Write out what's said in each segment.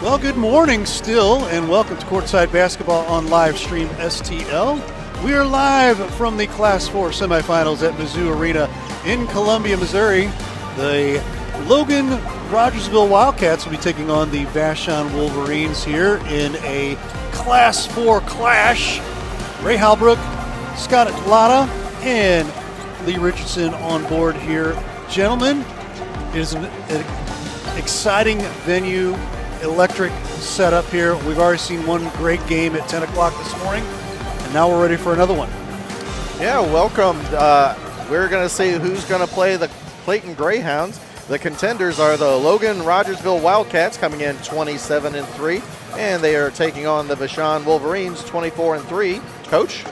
Well, good morning still, and welcome to Courtside Basketball on live stream STL. We are live from the Class 4 semifinals at Mizzou Arena in Columbia, Missouri. The Logan-Rogersville Wildcats will be taking on the Vashon Wolverines here in a Class 4 clash. Ray Halbrook, Scott Latta, and Lee Richardson on board here. Gentlemen, it is an exciting venue, electric setup here. We've already seen one great game at 10 o'clock this morning, and now we're ready for another one. Yeah, welcome. We're going to see who's going to play the Clayton Greyhounds. The contenders are the Logan-Rogersville Wildcats, coming in 27-3, and they are taking on the Vashon Wolverines, 24-3. Coach?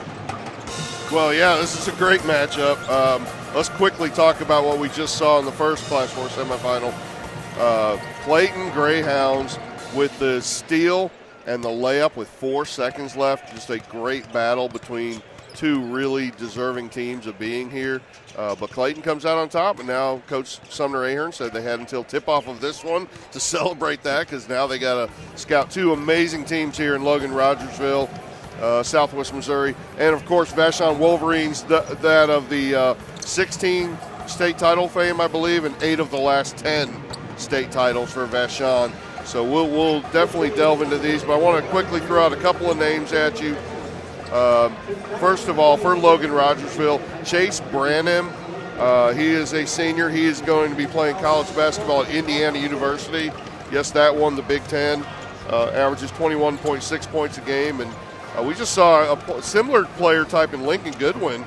Well, yeah, this is a great matchup. Let's quickly talk about what we just saw in the first Class 4 semifinal. Clayton Greyhounds with the steal and the layup with 4 seconds left. Just a great battle between two really deserving teams of being here. But Clayton comes out on top, and now Coach Sumner Ahern said they had until tip-off of this one to celebrate that, because now they got to scout two amazing teams here in Logan-Rogersville, Southwest Missouri, and, of course, Vashon Wolverines, that of the 16 state title fame, I believe, and 8 of the last 10 state titles for Vashon. So we'll definitely delve into these, but I want to quickly throw out a couple of names at you. First of all, for Logan-Rogersville, Chase Branham. He is a senior. He is going to be playing college basketball at Indiana University. Yes, that won the Big Ten. Averages 21.6 points a game. And we just saw a similar player type in Lincoln Goodwin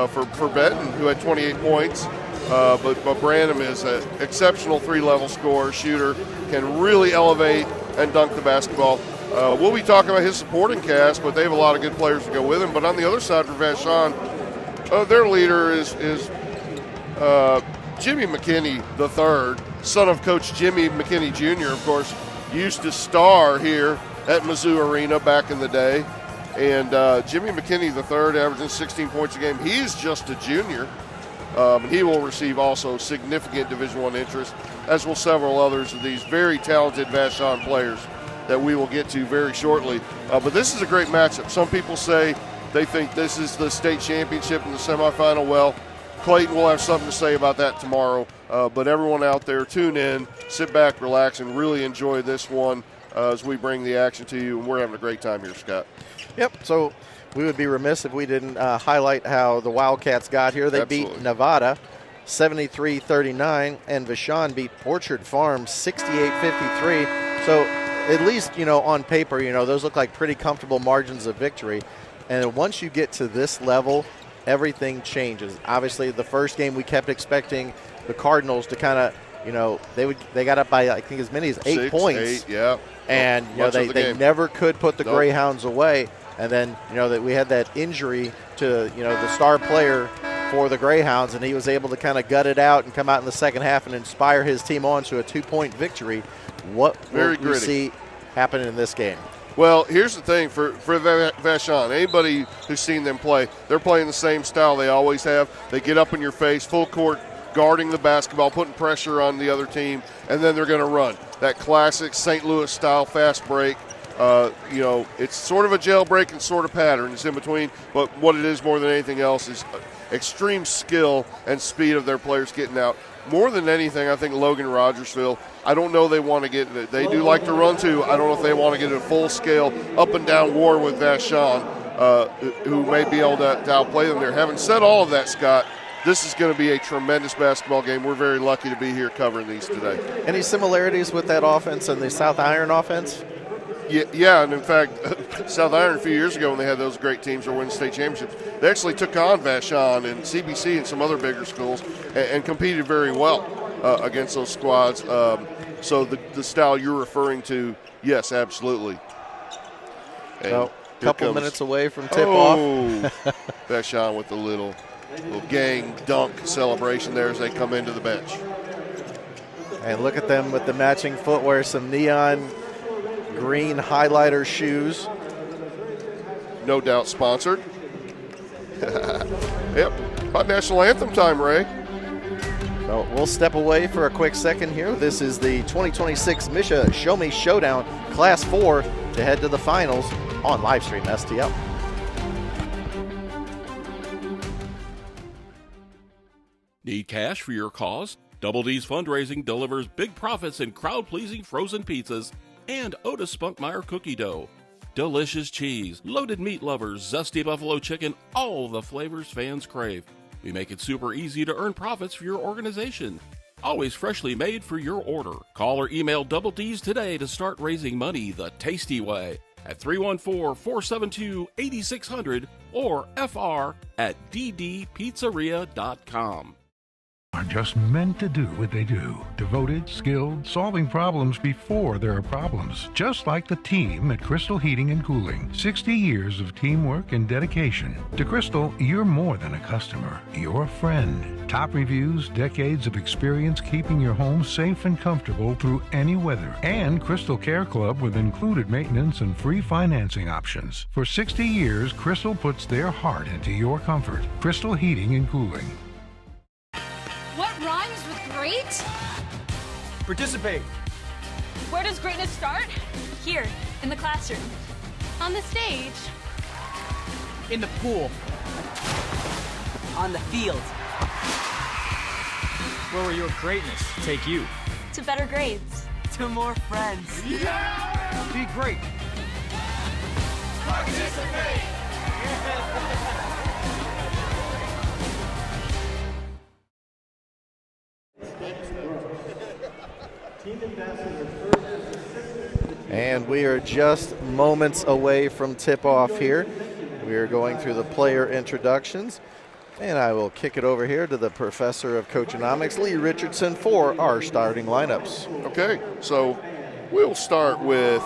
for Benton, who had 28 points. But Branham is an exceptional three-level scorer, shooter, can really elevate and dunk the basketball. We'll be talking about his supporting cast, but they have a lot of good players to go with him. But on the other side for Vashon, their leader is Jimmy McKinney III, son of Coach Jimmy McKinney Jr., of course, used to star here at Mizzou Arena back in the day. And Jimmy McKinney III averaging 16 points a game. He is just a junior. He will receive also significant Division I interest, as will several others of these very talented Vashon players that we will get to very shortly. But this is a great matchup. Some people say they think this is the state championship in the semifinal. Well, Clayton will have something to say about that tomorrow. But everyone out there, tune in, sit back, relax, and really enjoy this one as we bring the action to you. And we're having a great time here, Scott. Yep, so we would be remiss if we didn't highlight how the Wildcats got here. They Absolutely. beat Nevada 73-39, and Vashon beat Orchard Farm 68-53. So at least, on paper, those look like pretty comfortable margins of victory. And once you get to this level, everything changes. Obviously, the first game we kept expecting the Cardinals to kind of, they got up by, I think, as many as 8 points. 8, yeah. And, they never could put the Greyhounds away. And then, that we had that injury to, the star player for the Greyhounds, and he was able to kind of gut it out and come out in the second half and inspire his team on to a 2-point victory. What will we see happen in this game? Well, here's the thing for Vashon. Anybody who's seen them play, they're playing the same style they always have. They get up in your face, full court, guarding the basketball, putting pressure on the other team, and then they're going to run. That classic St. Louis style fast break. It's sort of a jailbreak and sort of pattern. It's in between, but what it is more than anything else is extreme skill and speed of their players getting out. More than anything, I think Logan-Rogersville, I don't know they want to get – they do like to run too. I don't know if they want to get a full-scale up-and-down war with Vashon, who may be able to outplay them there. Having said all of that, Scott, this is going to be a tremendous basketball game. We're very lucky to be here covering these today. Any similarities with that offense and the South Iron offense? Yeah, and in fact, South Iron a few years ago when they had those great teams that were winning state championships, they actually took on Vashon and CBC and some other bigger schools and competed very well against those squads. So the style you're referring to, yes, absolutely. So, a couple minutes away from tip-off. Vashon with the little gang dunk celebration there as they come into the bench. And look at them with the matching footwear, some neon green highlighter shoes. No doubt sponsored. Yep. About national anthem time, Ray. So we'll step away for a quick second here. This is the 2026 Misha Show Me Showdown Class 4 to head to the finals on Livestream STL. Need cash for your cause? Double D's Fundraising delivers big profits in crowd-pleasing frozen pizzas and Otis Spunkmeyer cookie dough. Delicious cheese, loaded meat lovers, zesty buffalo chicken, all the flavors fans crave. We make it super easy to earn profits for your organization. Always freshly made for your order. Call or email Double D's today to start raising money the tasty way at 314-472-8600 or fr@ddpizzeria.com. Are just meant to do what they do. Devoted, skilled, solving problems before there are problems. Just like the team at Crystal Heating and Cooling. 60 years of teamwork and dedication. To Crystal, you're more than a customer. You're a friend. Top reviews, decades of experience keeping your home safe and comfortable through any weather. And Crystal Care Club with included maintenance and free financing options. For 60 years, Crystal puts their heart into your comfort. Crystal Heating and Cooling. What rhymes with great? Participate. Where does greatness start? Here, in the classroom. On the stage. In the pool. On the field. Where will your greatness take you? To better grades. To more friends. Yeah! Be great. Participate. And we are just moments away from tip-off here. We are going through the player introductions. And I will kick it over here to the professor of coachonomics, Lee Richardson, for our starting lineups. Okay, so we'll start with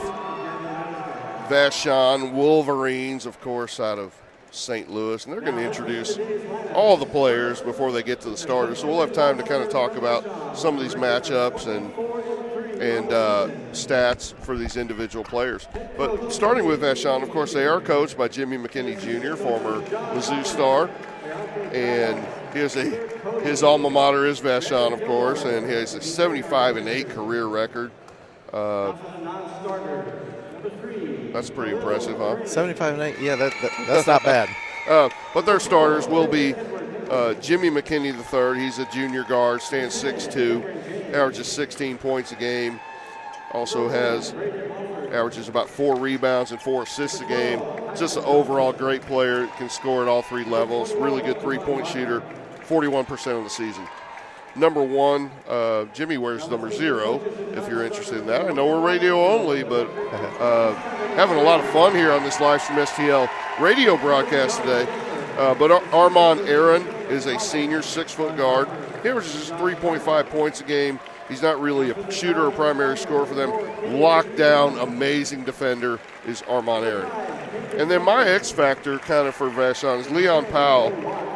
Vashon Wolverines, of course, out of St. Louis. And they're going to introduce all the players before they get to the starters. So we'll have time to kind of talk about some of these matchups and stats for these individual players. But starting with Vashon, of course, they are coached by Jimmy McKinney Jr., former Mizzou star. And his alma mater is Vashon, of course, and he has a 75-8 career record. That's pretty impressive, huh? 75-8, yeah, that's not bad. But their starters will be Jimmy McKinney III. He's a junior guard, stands 6'2", averages 16 points a game. Also averages about 4 rebounds and 4 assists a game. Just an overall great player, can score at all 3 levels. Really good three-point shooter, 41% of the season. Number 1, Jimmy wears number 0, if you're interested in that. I know we're radio only, but having a lot of fun here on this Livestream STL radio broadcast today. But Armand Aaron is a senior 6-foot guard. He averages just 3.5 points a game. He's not really a shooter or primary scorer for them. Lockdown, amazing defender is Armand Aaron. And then my X factor kind of for Vashon is Leon Powell,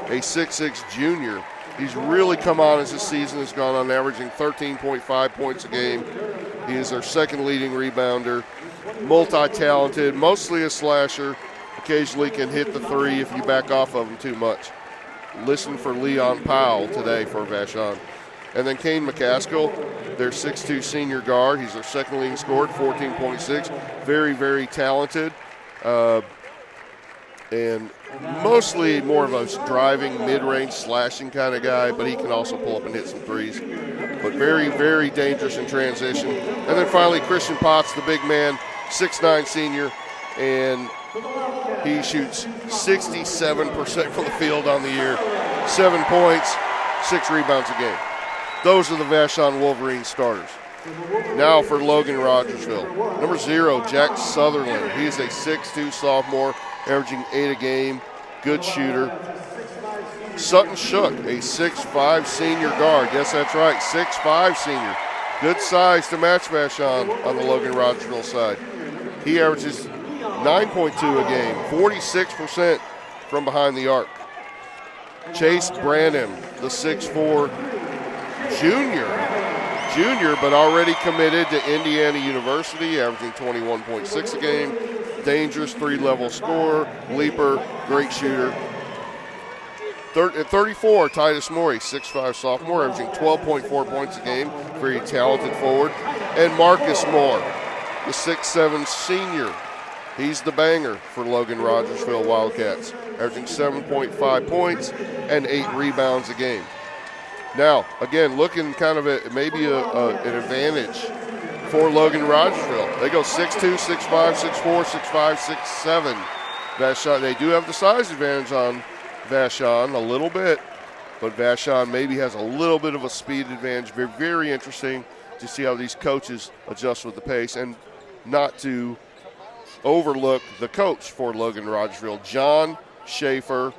a 6'6 junior. He's really come on as the season has gone on, averaging 13.5 points a game. He is their second leading rebounder, multi-talented, mostly a slasher. Occasionally can hit the 3 if you back off of him too much. Listen for Leon Powell today for Vashon. And then Kane McCaskill, their 6'2 senior guard. He's their second leading scorer, 14.6. Very, very talented. And mostly more of a driving, mid-range, slashing kind of guy, but he can also pull up and hit some threes. But very, very dangerous in transition. And then finally, Christian Potts, the big man, 6'9 senior, and he shoots 67% from the field on the year. 7 points, 6 rebounds a game. Those are the Vashon Wolverines starters. Now for Logan-Rogersville. Number 0, Jack Sutherland. He's a 6'2 sophomore, averaging 8 a game. Good shooter. Sutton Shook, a 6'5 senior guard. Yes, that's right, 6'5 senior. Good size to match Vashon on the Logan-Rogersville side. He averages 9.2 a game, 46% from behind the arc. Chase Branham, the 6'4 junior, but already committed to Indiana University, averaging 21.6 a game. Dangerous 3-level scorer, leaper, great shooter. At 34, Titus Morey, 6'5" sophomore, averaging 12.4 points a game. Very talented forward. And Marcus Moore, the 6'7" senior. He's the banger for Logan-Rogersville Wildcats, averaging 7.5 points and 8 rebounds a game. Now, again, looking kind of at maybe an advantage for Logan-Rogersville. They go 6'2", 6'5", 6'4", 6'5", 6'7". Vashon, they do have the size advantage on Vashon a little bit, but Vashon maybe has a little bit of a speed advantage. Very, very interesting to see how these coaches adjust with the pace, and not to overlook the coach for Logan-Rogersville, John Schaefer,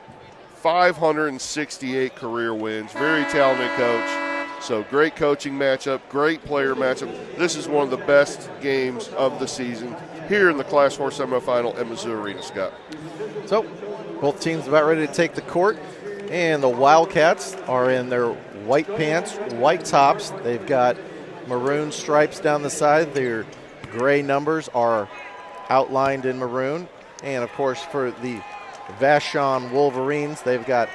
568 career wins, very talented coach. So great coaching matchup, great player matchup. This is one of the best games of the season here in the Class 4 semifinal at Mizzou Arena, Scott. So both teams about ready to take the court, and the Wildcats are in their white pants, white tops. They've got maroon stripes down the side. Their gray numbers are outlined in maroon. And, of course, for the Vashon Wolverines, they've got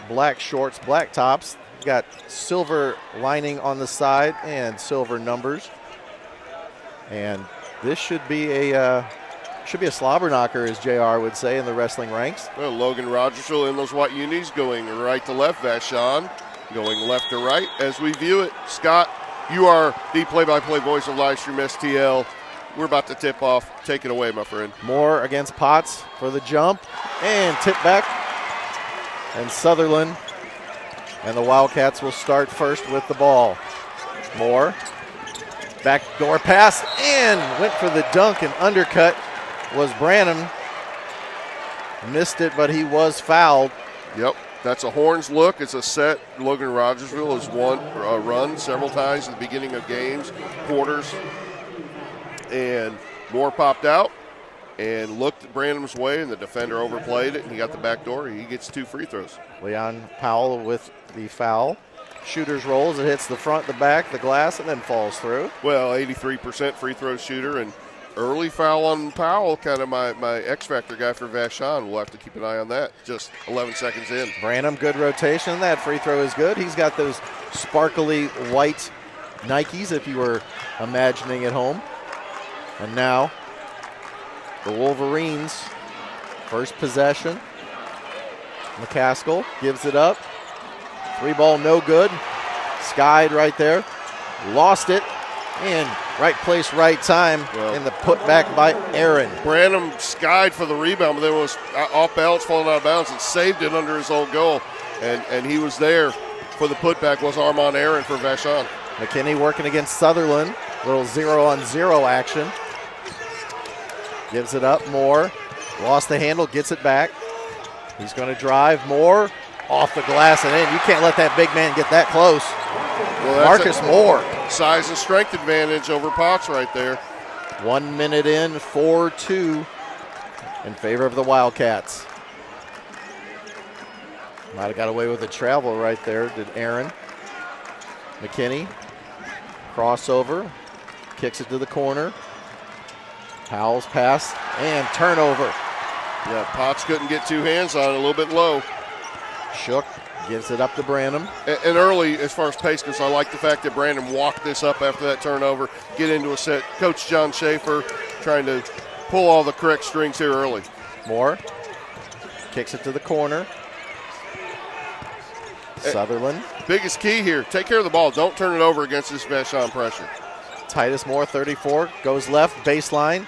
black shorts, black tops. Got silver lining on the side and silver numbers. And this should be a slobber knocker, as JR would say, in the wrestling ranks. Well, Logan-Rogersville in those white unis going right to left. Vashon going left to right as we view it. Scott, you are the play-by-play voice of Livestream STL. We're about to tip off. Take it away, my friend. Moore against Potts for the jump and tip back. And Sutherland and the Wildcats will start first with the ball. Moore, backdoor pass, and went for the dunk and undercut was Branham. Missed it, but he was fouled. Yep, that's a horns look. It's a set. Logan-Rogersville has run several times at the beginning of games, quarters. And Moore popped out and looked at Branham's way, and the defender overplayed it, and he got the back door. He gets 2 free throws. Leon Powell with the foul. Shooter's rolls. It hits the front, the back, the glass, and then falls through. Well, 83% free throw shooter, and early foul on Powell, kind of my X-Factor guy for Vashon. We'll have to keep an eye on that. Just 11 seconds in. Branham, good rotation. That free throw is good. He's got those sparkly white Nikes, if you were imagining at home. And now the Wolverines, first possession. McCaskill gives it up. 3-ball, no good. Skied right there. Lost it. And right place, right time. And the putback by Aaron. Branham skied for the rebound, but then was off balance, falling out of bounds, and saved it under his own goal. And he was there for the putback, was Armand Aaron for Vashon. McKinney working against Sutherland. Little 0-on-0 action. Gives it up. Moore lost the handle, gets it back. He's going to drive. Moore off the glass and in. You can't let that big man get that close. Well, Marcus Moore. Size and strength advantage over Potts right there. 1 minute in, 4-2 in favor of the Wildcats. Might have got away with a travel right there, did Aaron. McKinney, crossover, kicks it to the corner. Powell's pass and turnover. Yeah, Potts couldn't get 2 hands on it, a little bit low. Shook, gives it up to Branham. And early, as far as pace goes, I like the fact that Branham walked this up after that turnover, get into a set. Coach John Schaefer trying to pull all the correct strings here early. Moore kicks it to the corner. Sutherland. Biggest key here, take care of the ball. Don't turn it over against this Vashon pressure. Titus Moore, 34, goes left, baseline.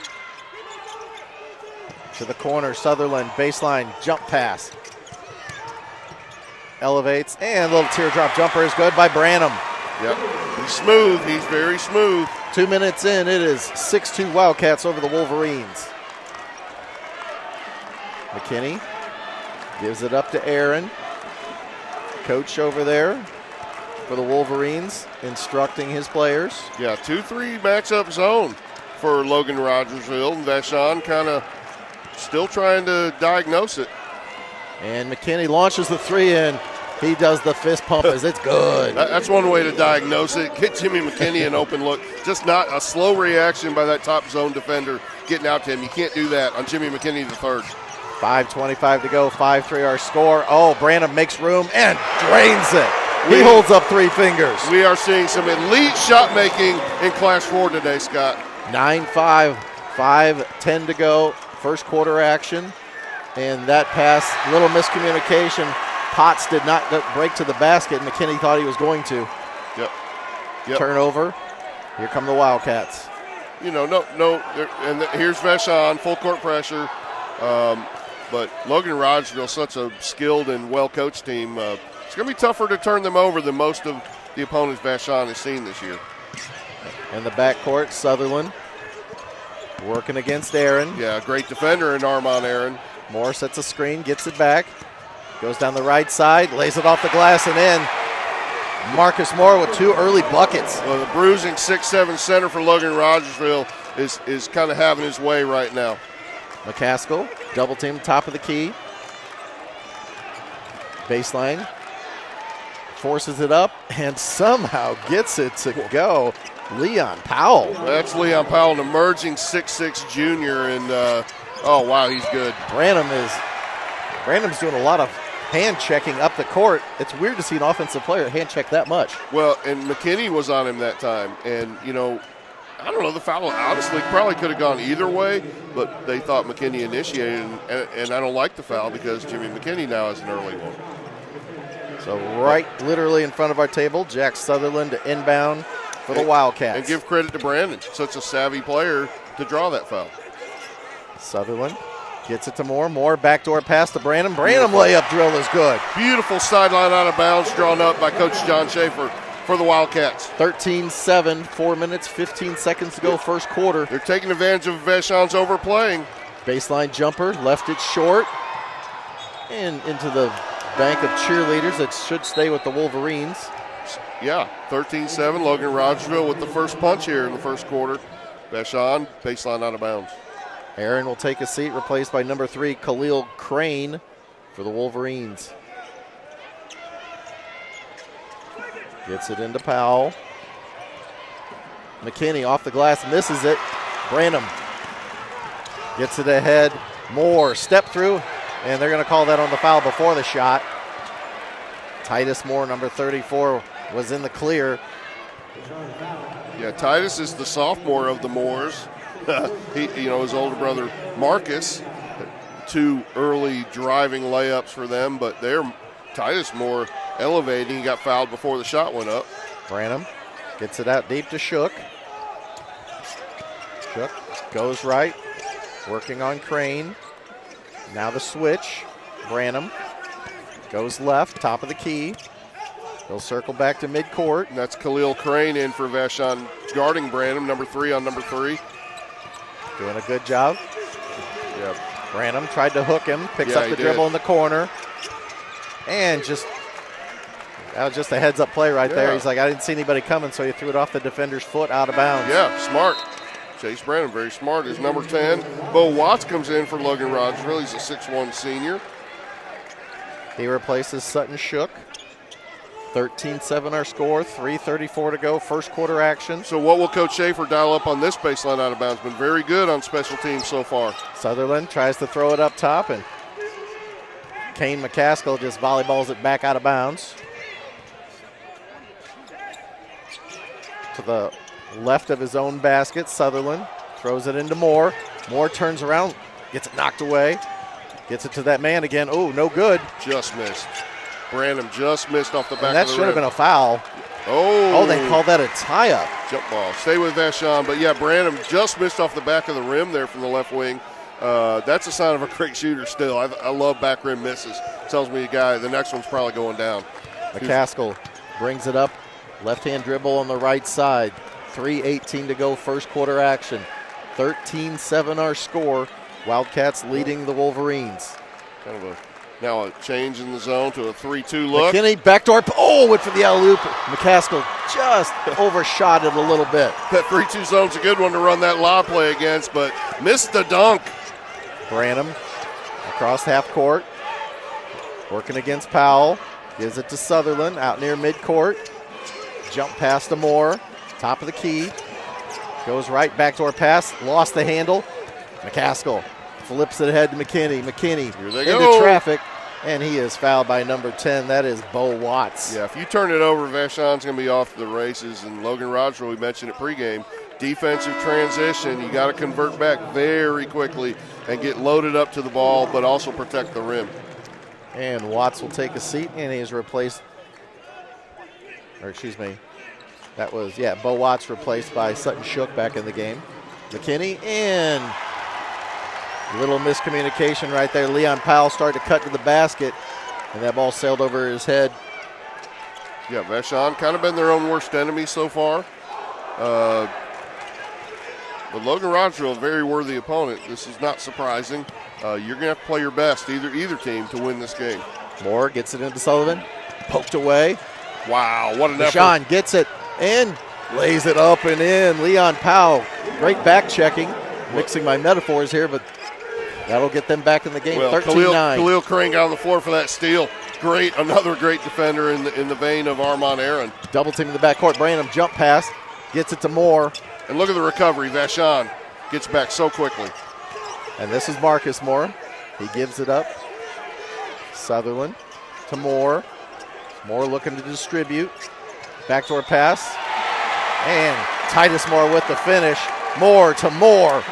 To the corner, Sutherland, baseline, jump pass. Elevates, and a little teardrop jumper is good by Branham. Yep, he's smooth, he's very smooth. 2 minutes in, it is 6-2 Wildcats over the Wolverines. McKinney gives it up to Aaron. Coach over there for the Wolverines, instructing his players. Yeah, 2-3 matchup zone for Logan-Rogersville. And Vashon kind of still trying to diagnose it. And McKinney launches the 3 in. He does the fist pump as it's good. That's one way to diagnose it. Get Jimmy McKinney an open look. Just not a slow reaction by that top zone defender getting out to him. You can't do that on Jimmy McKinney the third. 5:25 to go, 5-3 our score. Oh, Branham makes room and drains it. He holds up 3 fingers. We are seeing some elite shot making in Class 4 today, Scott. 9-5, 5:10 to go, first quarter action. And that pass, little miscommunication. Potts did not break to the basket, and McKinney thought he was going to. Yep. Turnover. Here come the Wildcats. You know, and here's Vashon, full court pressure. But Logan-Rogersville, such a skilled and well-coached team, it's going to be tougher to turn them over than most of the opponents Vashon has seen this year. In the backcourt, Sutherland working against Aaron. Yeah, great defender in Armand Aaron. Moore sets a screen, gets it back, goes down the right side, lays it off the glass and in. Marcus Moore with 2 early buckets. Well, the bruising 6'7" center for Logan-Rogersville is kind of having his way right now. McCaskill, double team, top of the key. Baseline, forces it up and somehow gets it to go. Leon Powell. That's Leon Powell, an emerging 6'6" junior, and oh wow, he's good. Branham's doing a lot of hand checking up the court. It's weird to see an offensive player hand check that much. Well, and McKinney was on him that time, and you know, I don't know, the foul honestly probably could have gone either way, but they thought McKinney initiated, and I don't like the foul because Jimmy McKinney now has an early one. So right literally in front of our table, Jack Sutherland to inbound for the Wildcats. And give credit to Brandon, such a savvy player to draw that foul. Sutherland gets it to Moore. Moore backdoor pass to Branham. Branham layup drill is good. Beautiful sideline out of bounds drawn up by Coach John Schaefer for the Wildcats. 13-7, 4 minutes, 15 seconds to go, first quarter. They're taking advantage of Vashon's overplaying. Baseline jumper, left it short. And into the bank of cheerleaders that should stay with the Wolverines. Yeah, 13-7, Logan-Rogersville with the first punch here in the first quarter. Vashon, baseline out of bounds. Aaron will take a seat, replaced by number 3, Khalil Crane for the Wolverines. Gets it into Powell. McKinney off the glass, misses it. Branham gets it ahead. Moore, step through, and they're going to call that on the foul before the shot. Titus Moore, number 34, was in the clear. Yeah, Titus is the sophomore of the Moors. His older brother Marcus, 2 early driving layups for them, but Titus Moore elevating. He got fouled before the shot went up. Branham gets it out deep to Shook. Shook goes right, working on Crane. Now the switch. Branham goes left, top of the key. He'll circle back to midcourt. And that's Khalil Crane in for Vashon, guarding Branham, number 3 on number 3. Doing a good job. Yep. Branham tried to hook him, picks up the dribble in the corner. And that was just a heads-up play right there. He's like, I didn't see anybody coming, so he threw it off the defender's foot out of bounds. Yeah, smart. Chase Branham, very smart. His number 10, Bo Watts, comes in for Logan-Rogersville. He's a 6'1" senior. He replaces Sutton Shook. 13-7 our score, 3:34 to go, first quarter action. So what will Coach Schaefer dial up on this baseline out of bounds? Been very good on special teams so far. Sutherland tries to throw it up top, and Kane McCaskill just volleyballs it back out of bounds. To the left of his own basket, Sutherland throws it into Moore. Moore turns around, gets it knocked away, gets it to that man again. Oh, no good. Just missed. Branham just missed off the back of the rim. That should have been a foul. Oh, they called that a tie-up. Jump ball. Stay with Vashon. But, yeah, Branham just missed off the back of the rim there from the left wing. That's a sign of a great shooter still. I love back rim misses. Tells me the next one's probably going down. McCaskill brings it up. Left-hand dribble on the right side. 3:18 to go, first quarter action. 13-7 our score. Wildcats leading the Wolverines. Kind of now a change in the zone to a 3-2 look. McKinney, backdoor, went for the alley-oop. McCaskill just overshot it a little bit. That 3-2 zone's a good one to run that lob play against, but missed the dunk. Branham across half court, working against Powell. Gives it to Sutherland out near midcourt. Jump pass to Moore, top of the key. Goes right, backdoor pass, lost the handle. McCaskill Flips it ahead to McKinney. McKinney Here they into go. traffic, and he is fouled by number 10. That is Bo Watts. Yeah, if you turn it over, Vashon's going to be off to the races. And Logan-Rogersville, we mentioned it pregame, defensive transition. You got to convert back very quickly and get loaded up to the ball, but also protect the rim. And Watts will take a seat, and he is replaced, or excuse me, that was, Bo Watts replaced by Sutton Shook back in the game. McKinney in. Little miscommunication right there. Leon Powell started to cut to the basket, and that ball sailed over his head. Yeah, Vashon kind of been their own worst enemy so far. But Logan-Rogersville, a very worthy opponent. This is not surprising. You're going to have to play your best, either team, to win this game. Moore gets it into Sullivan. Poked away. Wow, what an effort. Vashon gets it and lays it up and in. Leon Powell, great back checking. Mixing my metaphors here, but that'll get them back in the game. Well, 13-9. Khalil Crane got on the floor for that steal. Great, another great defender in the vein of Armand Aaron. Double team in the backcourt. Branham jump pass, gets it to Moore. And look at the recovery. Vashon gets back so quickly. And this is Marcus Moore. He gives it up. Sutherland to Moore. Moore looking to distribute. Backdoor pass. And Titus Moore with the finish. Moore to Moore.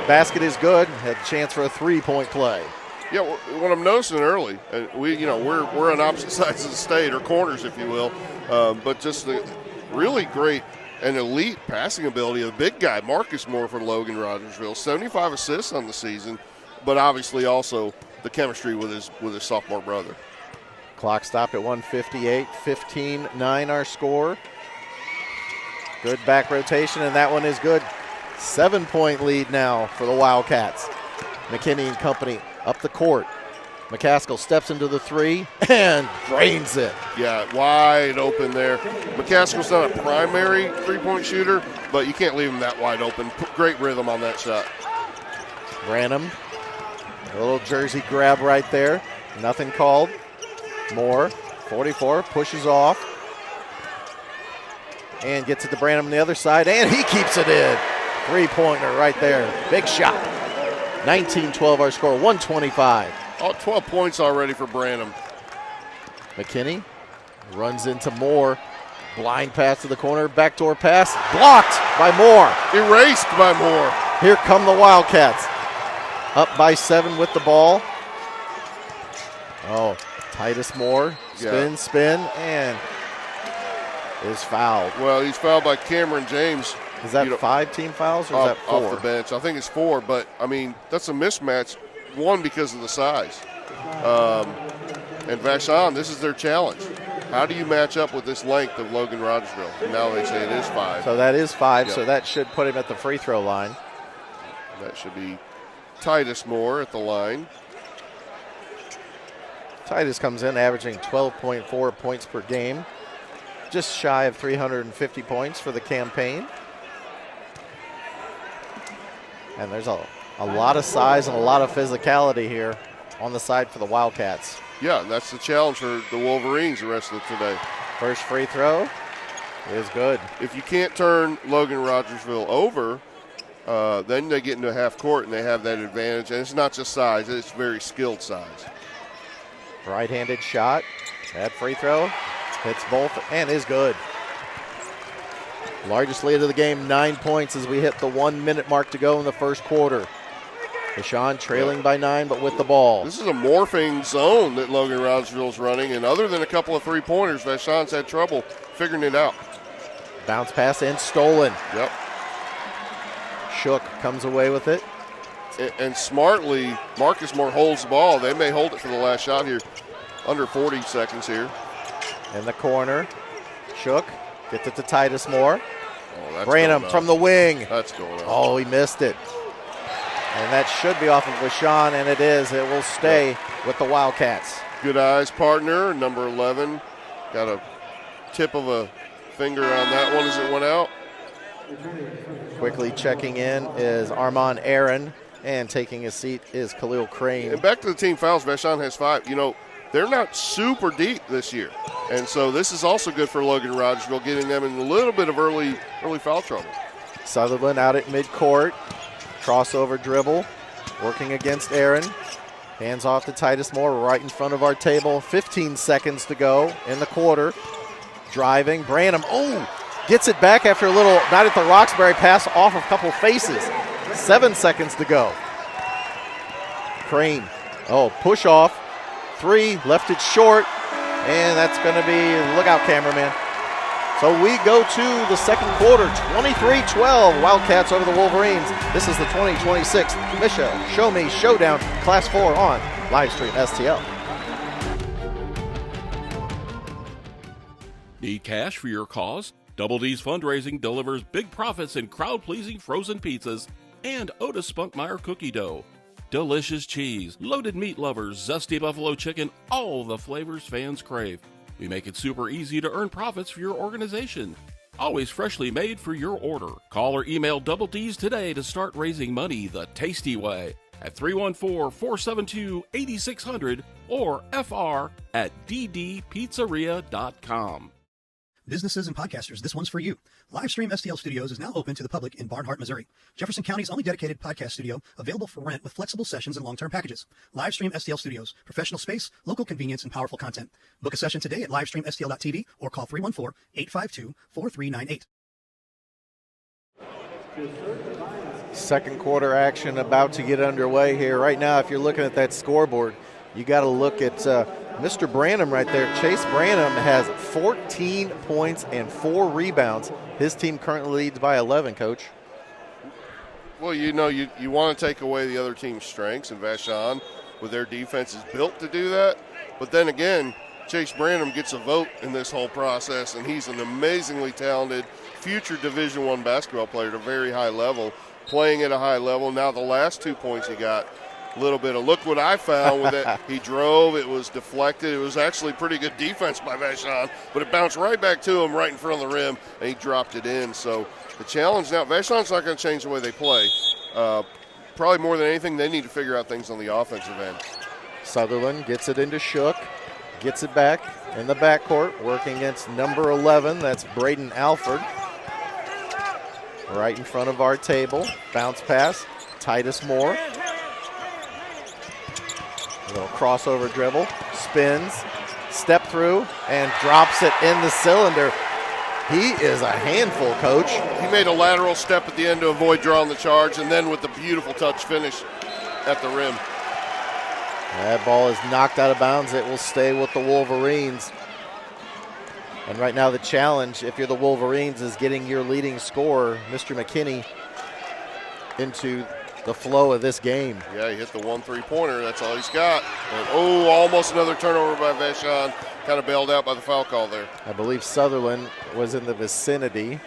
Basket is good. Had a chance for a three-point play. Yeah, what I'm noticing early, and we're on opposite sides of the state, or corners, if you will, but just the really great and elite passing ability of the big guy, Marcus Moore from Logan-Rogersville. 75 assists on the season, but obviously also the chemistry with his sophomore brother. Clock stopped at 1:58. 15-9 our score. Good back rotation, and that one is good. 7-point lead now for the Wildcats. McKinney and company up the court. McCaskill steps into the three and drains it. Yeah, wide open there. McCaskill's not a primary three-point shooter, but you can't leave him that wide open. Great rhythm on that shot. Branham, a little jersey grab right there. Nothing called. Moore, 44, pushes off. And gets it to Branham on the other side, and he keeps it in. Three-pointer right there. Big shot. 19-12 our score, 125. Oh, 12 points already for Branham. McKinney runs into Moore. Blind pass to the corner. Backdoor pass. Blocked by Moore. Erased by Moore. Here come the Wildcats. Up by 7 with the ball. Oh, Titus Moore. Spin, and is fouled. Well, he's fouled by Cameron James. Is that 5 team fouls or is that 4? Off the bench. I think it's 4, but, I mean, that's a mismatch. One, because of the size. And Vashon, this is their challenge. How do you match up with this length of Logan-Rogersville? And now they say it is 5. So that is 5, Yep. so that should put him at the free throw line. That should be Titus Moore at the line. Titus comes in averaging 12.4 points per game. Just shy of 350 points for the campaign. And there's a lot of size and a lot of physicality here on the side for the Wildcats. Yeah, that's the challenge for the Wolverines the rest of today. First free throw is good. If you can't turn Logan-Rogersville over, then they get into half court and they have that advantage. And it's not just size, it's very skilled size. Right-handed shot. Bad free throw. Hits both and is good. Largest lead of the game, 9 points as we hit the 1 minute mark to go in the first quarter. Vashon trailing by 9, but with the ball. This is a morphing zone that Logan-Rogersville's running, and other than a couple of three-pointers, Vashon's had trouble figuring it out. Bounce pass and stolen. Yep. Shook comes away with it. And smartly, Marcus Moore holds the ball. They may hold it for the last shot here. Under 40 seconds here. In the corner. Shook gets it to Titus Moore. Oh, that's Branham from the wing. That's going on. Oh, he missed it. And that should be off of Vashon, and it is. It will stay with the Wildcats. Good eyes, partner, number 11. Got a tip of a finger on that one as it went out. Quickly checking in is Armand Aaron, and taking his seat is Khalil Crane. And back to the team fouls, Vashon has 5. You know, they're not super deep this year. And so this is also good for Logan-Rogersville, getting them in a little bit of early foul trouble. Sutherland out at midcourt. Crossover dribble. working against Aaron. Hands off to Titus Moore right in front of our table. 15 seconds to go in the quarter. Driving, Branham, gets it back after a little, not at the Roxbury pass, off of a couple faces. 7 seconds to go. Crane, push off. 3, left it short, and that's going to be, look out, cameraman. So we go to the second quarter, 23-12, Wildcats over the Wolverines. This is the 2026 Misha Show Me Showdown Class 4 on Livestream STL. Need cash for your cause? Double D's Fundraising delivers big profits in crowd-pleasing frozen pizzas and Otis Spunkmeyer cookie dough. Delicious cheese, loaded meat lovers, zesty buffalo chicken, all the flavors fans crave. We make it super easy to earn profits for your organization. Always freshly made for your order. Call or email Double D's today to start raising money the tasty way at 314-472-8600 or fr@ddpizzeria.com. Businesses and podcasters, this one's for you. Livestream STL Studios is now open to the public in Barnhart, Missouri. Jefferson County's only dedicated podcast studio, available for rent with flexible sessions and long-term packages. Livestream STL Studios, professional space, local convenience, and powerful content. Book a session today at livestreamstl.tv or call 314-852-4398. Second quarter action about to get underway here. Right now, if you're looking at that scoreboard, you got to look at Mr. Branham right there. Chase Branham has 14 points and 4 rebounds. His team currently leads by 11, Coach. Well, you want to take away the other team's strengths, and Vashon, with their defense, is built to do that. But then again, Chase Branham gets a vote in this whole process, and he's an amazingly talented future Division I basketball player at a very high level, playing at a high level. Now the last 2 points he got, a little bit of look what I found with it. He drove, it was deflected. It was actually pretty good defense by Vashon, but it bounced right back to him right in front of the rim, and he dropped it in. So the challenge now, Vashon's not going to change the way they play. Probably more than anything, they need to figure out things on the offensive end. Sutherland gets it into Shook, gets it back in the backcourt, working against number 11. That's Braden Alford. Right in front of our table. Bounce pass, Titus Moore. A little crossover dribble, spins, step through, and drops it in the cylinder. He is a handful, Coach. He made a lateral step at the end to avoid drawing the charge, and then with the beautiful touch finish at the rim. That ball is knocked out of bounds. It will stay with the Wolverines. And right now the challenge, if you're the Wolverines, is getting your leading scorer, Mr. McKinney, into the flow of this game. Yeah, he hit the 1 3-pointer. That's all he's got. And almost another turnover by Vashon. Kind of bailed out by the foul call there. I believe Sutherland was in the vicinity,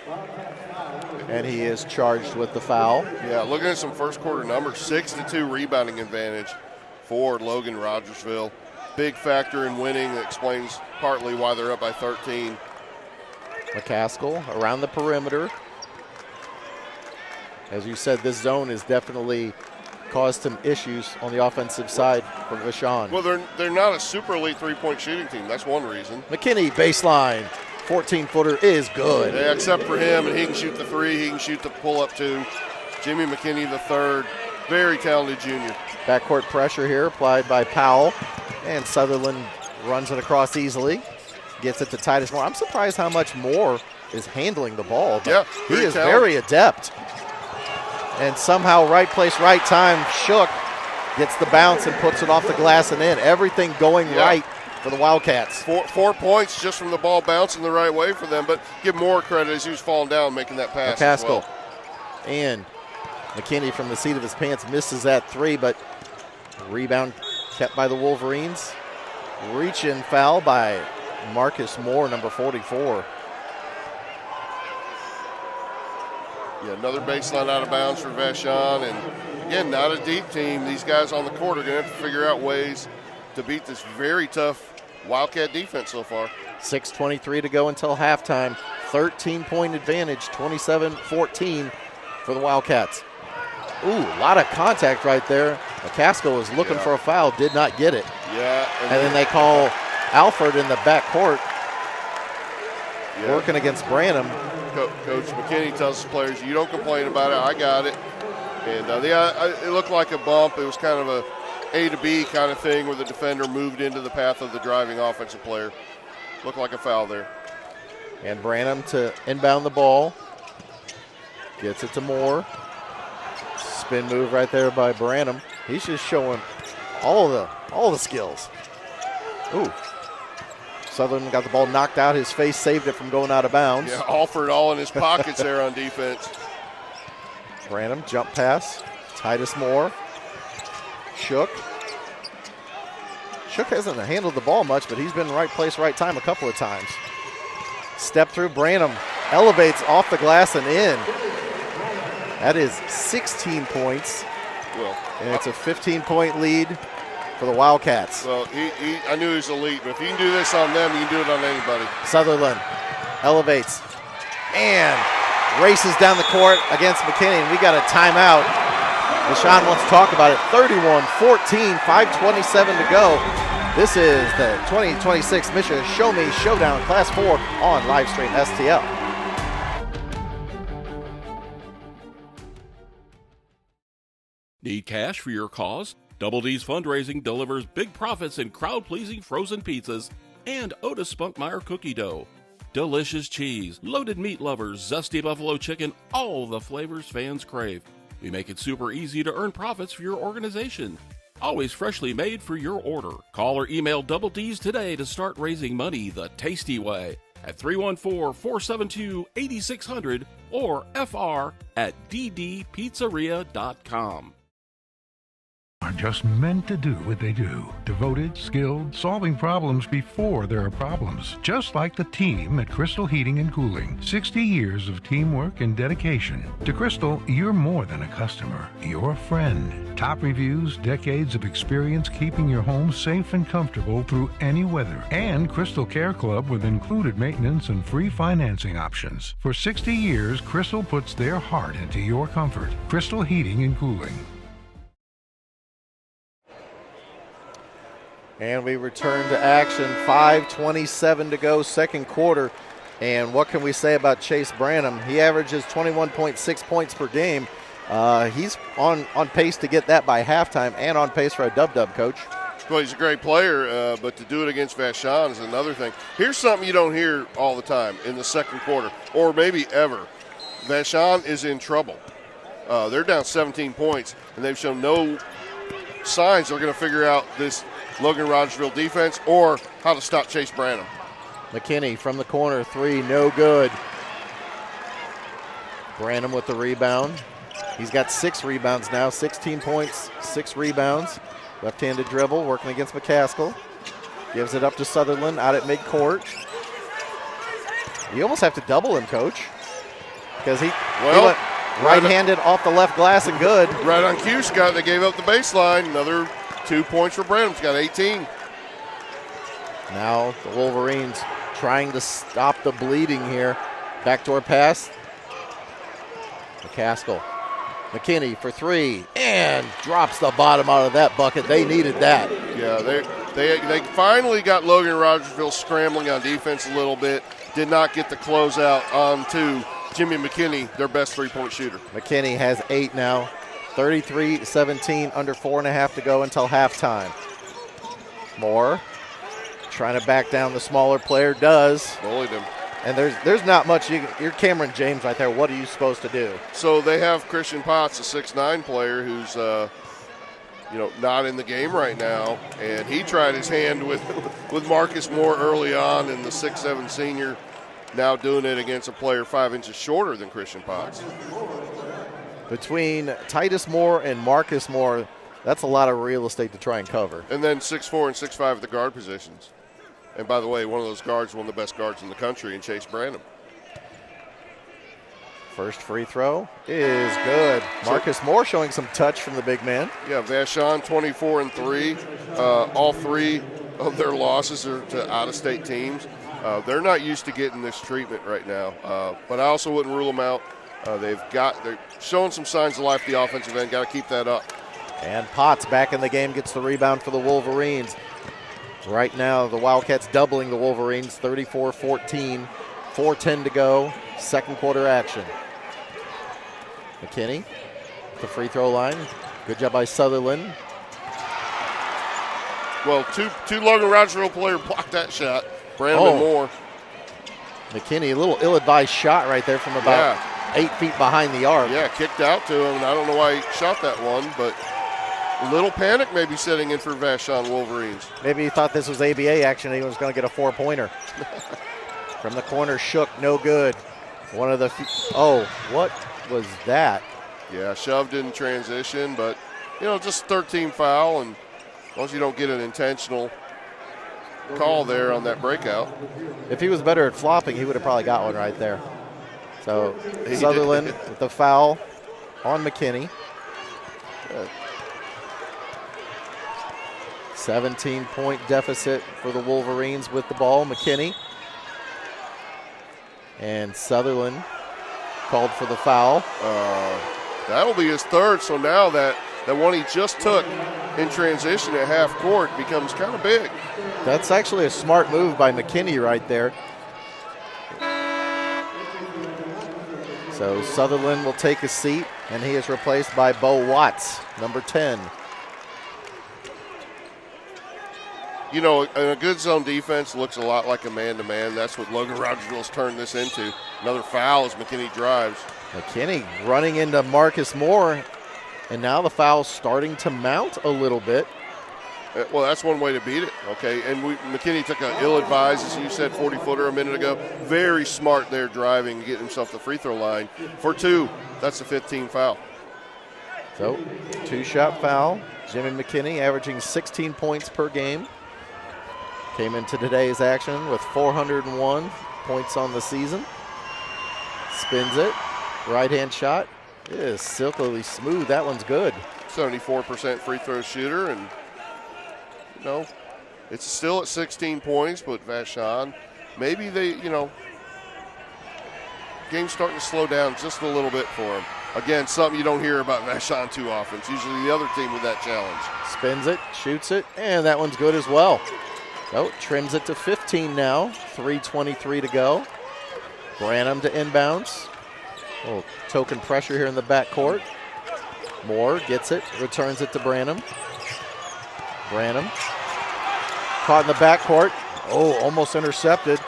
and he is charged with the foul. Yeah, looking at some first quarter numbers, 6-2 rebounding advantage for Logan-Rogersville. Big factor in winning. That explains partly why they're up by 13. McCaskill around the perimeter. As you said, this zone has definitely caused some issues on the offensive side for Vashon. Well, they're not a super elite three-point shooting team. That's one reason. McKinney, baseline, 14-footer is good. Yeah, except for him, and he can shoot the 3, he can shoot the pull-up 2. Jimmy McKinney the 3rd, very talented junior. Backcourt pressure here applied by Powell, and Sutherland runs it across easily, gets it to Titus Moore. I'm surprised how much Moore is handling the ball. But yeah, he is very adept. And somehow, right place, right time, Shook gets the bounce and puts it off the glass and in. Everything going right for the Wildcats. 4 points just from the ball bouncing the right way for them, but give Moore credit as he was falling down making that pass. McCaskill. Well. And McKinney from the seat of his pants misses that 3, but rebound kept by the Wolverines. Reach-in foul by Marcus Moore, number 44. Yeah, another baseline out of bounds for Vashon, and again, not a deep team. These guys on the court are going to have to figure out ways to beat this very tough Wildcat defense so far. 6:23 to go until halftime. 13-point advantage, 27-14 for the Wildcats. Ooh, a lot of contact right there. McCaskill was looking for a foul, did not get it. Yeah. And then they call Alford in the backcourt, working against Branham. Coach McKinney tells his players, you don't complain about it, I got it. And it looked like a bump. It was kind of a A to B kind of thing where the defender moved into the path of the driving offensive player. Looked like a foul there. And Branham to inbound the ball. Gets it to Moore. Spin move right there by Branham. He's just showing all the skills. Ooh. Sutherland got the ball knocked out. His face saved it from going out of bounds. Yeah, Alford all in his pockets there on defense. Branham, jump pass. Titus Moore. Shook. Shook hasn't handled the ball much, but he's been in the right place, right time a couple of times. Step through. Branham elevates off the glass and in. That is 16 points. Well, and it's a 15-point lead for the Wildcats. Well, I knew he was elite, but if you can do this on them, you can do it on anybody. Sutherland elevates and races down the court against McKinney, and we got a timeout. Vashon wants to talk about it. 31-14, 5:27 to go. This is the 2026 Mission Show Me Showdown Class 4 on Livestream STL. Need cash for your cause? Double D's Fundraising delivers big profits in crowd-pleasing frozen pizzas and Otis Spunkmeyer cookie dough. Delicious cheese, loaded meat lovers, zesty buffalo chicken, all the flavors fans crave. We make it super easy to earn profits for your organization. Always freshly made for your order. Call or email Double D's today to start raising money the tasty way at 314-472-8600 or fr@ddpizzeria.com. Are just meant to do what they do. Devoted, skilled, solving problems before there are problems. Just like the team at Crystal Heating and Cooling. 60 years of teamwork and dedication. To Crystal, you're more than a customer. You're a friend. Top reviews, decades of experience keeping your home safe and comfortable through any weather. And Crystal Care Club with included maintenance and free financing options. For 60 years, Crystal puts their heart into your comfort. Crystal Heating and Cooling. And we return to action. 5:27 to go, second quarter. And what can we say about Chase Branham? He averages 21.6 points per game. He's on pace to get that by halftime and on pace for a dub-dub, Coach. Well, he's a great player, but to do it against Vashon is another thing. Here's something you don't hear all the time in the second quarter, or maybe ever. Vashon is in trouble. They're down 17 points, and they've shown no signs they're going to figure out this Logan-Rogersville defense or how to stop Chase Branham. McKinney from the corner, three, no good. Branham with the rebound. He's got 6 rebounds now, 16 points, 6 rebounds. Left-handed dribble, working against McCaskill. Gives it up to Sutherland out at midcourt. You almost have to double him, Coach, because he went right-handed off the left glass and good. Right on cue, Scott. They gave up the baseline. Another 2 points for Branham. He's got 18. Now the Wolverines trying to stop the bleeding here. Backdoor pass. McCaskill. McKinney for 3 and drops the bottom out of that bucket. They needed that. Yeah, they finally got Logan-Rogersville scrambling on defense a little bit. Did not get the closeout onto Jimmy McKinney, their best three-point shooter. McKinney has 8 now. 33-17, under 4.5 to go until halftime. Moore trying to back down the smaller player, does. Bullied him. And there's not much. You're Cameron James right there. What are you supposed to do? So they have Christian Potts, a 6'9" player who's not in the game right now, and he tried his hand with Marcus Moore early on, and the 6'7" senior now doing it against a player 5 inches shorter than Christian Potts. Between Titus Moore and Marcus Moore, that's a lot of real estate to try and cover. And then 6'4" and 6'5" at the guard positions. And by the way, one of those guards, one of the best guards in the country, in Chase Branham. First free throw is good. Marcus Moore showing some touch from the big man. Yeah, Vashon 24-3. All 3 of their losses are to out-of-state teams. They're not used to getting this treatment right now, but I also wouldn't rule them out. They're showing some signs of life at the offensive end. Got to keep that up. And Potts back in the game, gets the rebound for the Wolverines. Right now, the Wildcats doubling the Wolverines, 34-14, 4:10 to go, second quarter action. McKinney The free throw line. Good job by Sutherland. Well, two Logan-Rogersville players blocked that shot. Brandon and Moore. McKinney, a little ill-advised shot right there from about 8 feet behind the arc. Yeah, kicked out to him. I don't know why he shot that one, but a little panic maybe setting in for Vashon Wolverines. Maybe he thought this was ABA action and he was going to get a 4-pointer. From the corner, Shook, no good. One of the what was that? Yeah, shoved in transition, but, just 13 foul, and as long as you don't get an intentional call there on that breakout. If he was better at flopping, he would have probably got one right there. So Sutherland with the foul on McKinney. 17-point deficit for the Wolverines with the ball. McKinney. And Sutherland called for the foul. That'll be his third, so now that one he just took in transition at half court becomes kind of big. That's actually a smart move by McKinney right there. So Sutherland will take a seat, and he is replaced by Bo Watts, number 10. A good zone defense looks a lot like a man-to-man. That's what Logan-Rogersville's turned this into. Another foul as McKinney drives. McKinney running into Marcus Moore, and now the foul's starting to mount a little bit. Well, that's one way to beat it, okay? And McKinney took an ill-advised, as you said, 40-footer a minute ago. Very smart there driving, getting himself the free throw line. For 2, that's a 15 foul. So, 2-shot foul. Jimmy McKinney averaging 16 points per game. Came into today's action with 401 points on the season. Spins it. Right-hand shot is silkily smooth. That one's good. 74% free throw shooter, and it's still at 16 points, but Vashon, maybe game's starting to slow down just a little bit for him. Again, something you don't hear about Vashon too often. It's usually the other team with that challenge. Spins it, shoots it, and that one's good as well. So trims it to 15 now. 3:23 to go. Branham to inbounds. A little token pressure here in the backcourt. Moore gets it, returns it to Branham. Branham caught in the backcourt. Almost intercepted.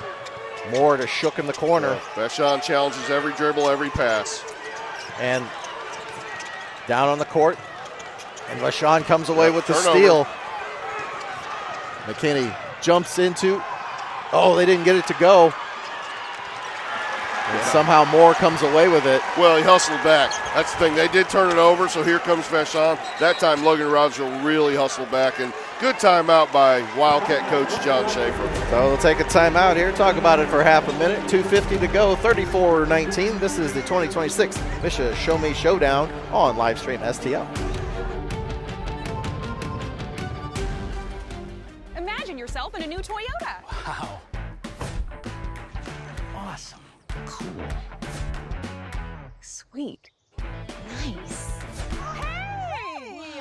Moore to Shook in the corner. Vashon challenges every dribble, every pass. And down on the court. And Vashon comes away with the turnover. steal. McKinney jumps into. They didn't get it to go. And somehow Moore comes away with it. Well, he hustled back. That's the thing. They did turn it over, so here comes Vashon. That time Logan-Rogersville really hustled back, and good timeout by Wildcat coach John Schaefer. So we'll take a timeout here, talk about it for half a minute. 2:50 to go, 34-19. This is the 2026 Misha Show Me Showdown on Livestream STL. Imagine yourself in a new Toyota. Wow. Awesome. Cool. Sweet. Nice. Hey!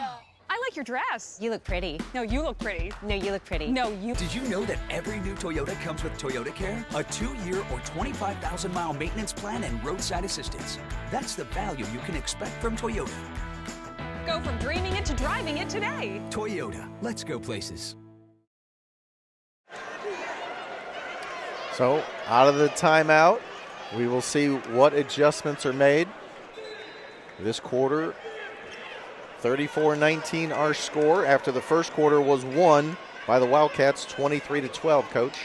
I like your dress. You look pretty. No, you look pretty. No, you look pretty. No, you. Did you know that every new Toyota comes with Toyota Care? A 2-year or 25,000-mile maintenance plan and roadside assistance. That's the value you can expect from Toyota. Go from dreaming it to driving it today. Toyota, let's go places. So out of the timeout, we will see what adjustments are made. This quarter, 34-19 our score after the first quarter was won by the Wildcats 23-12, Coach.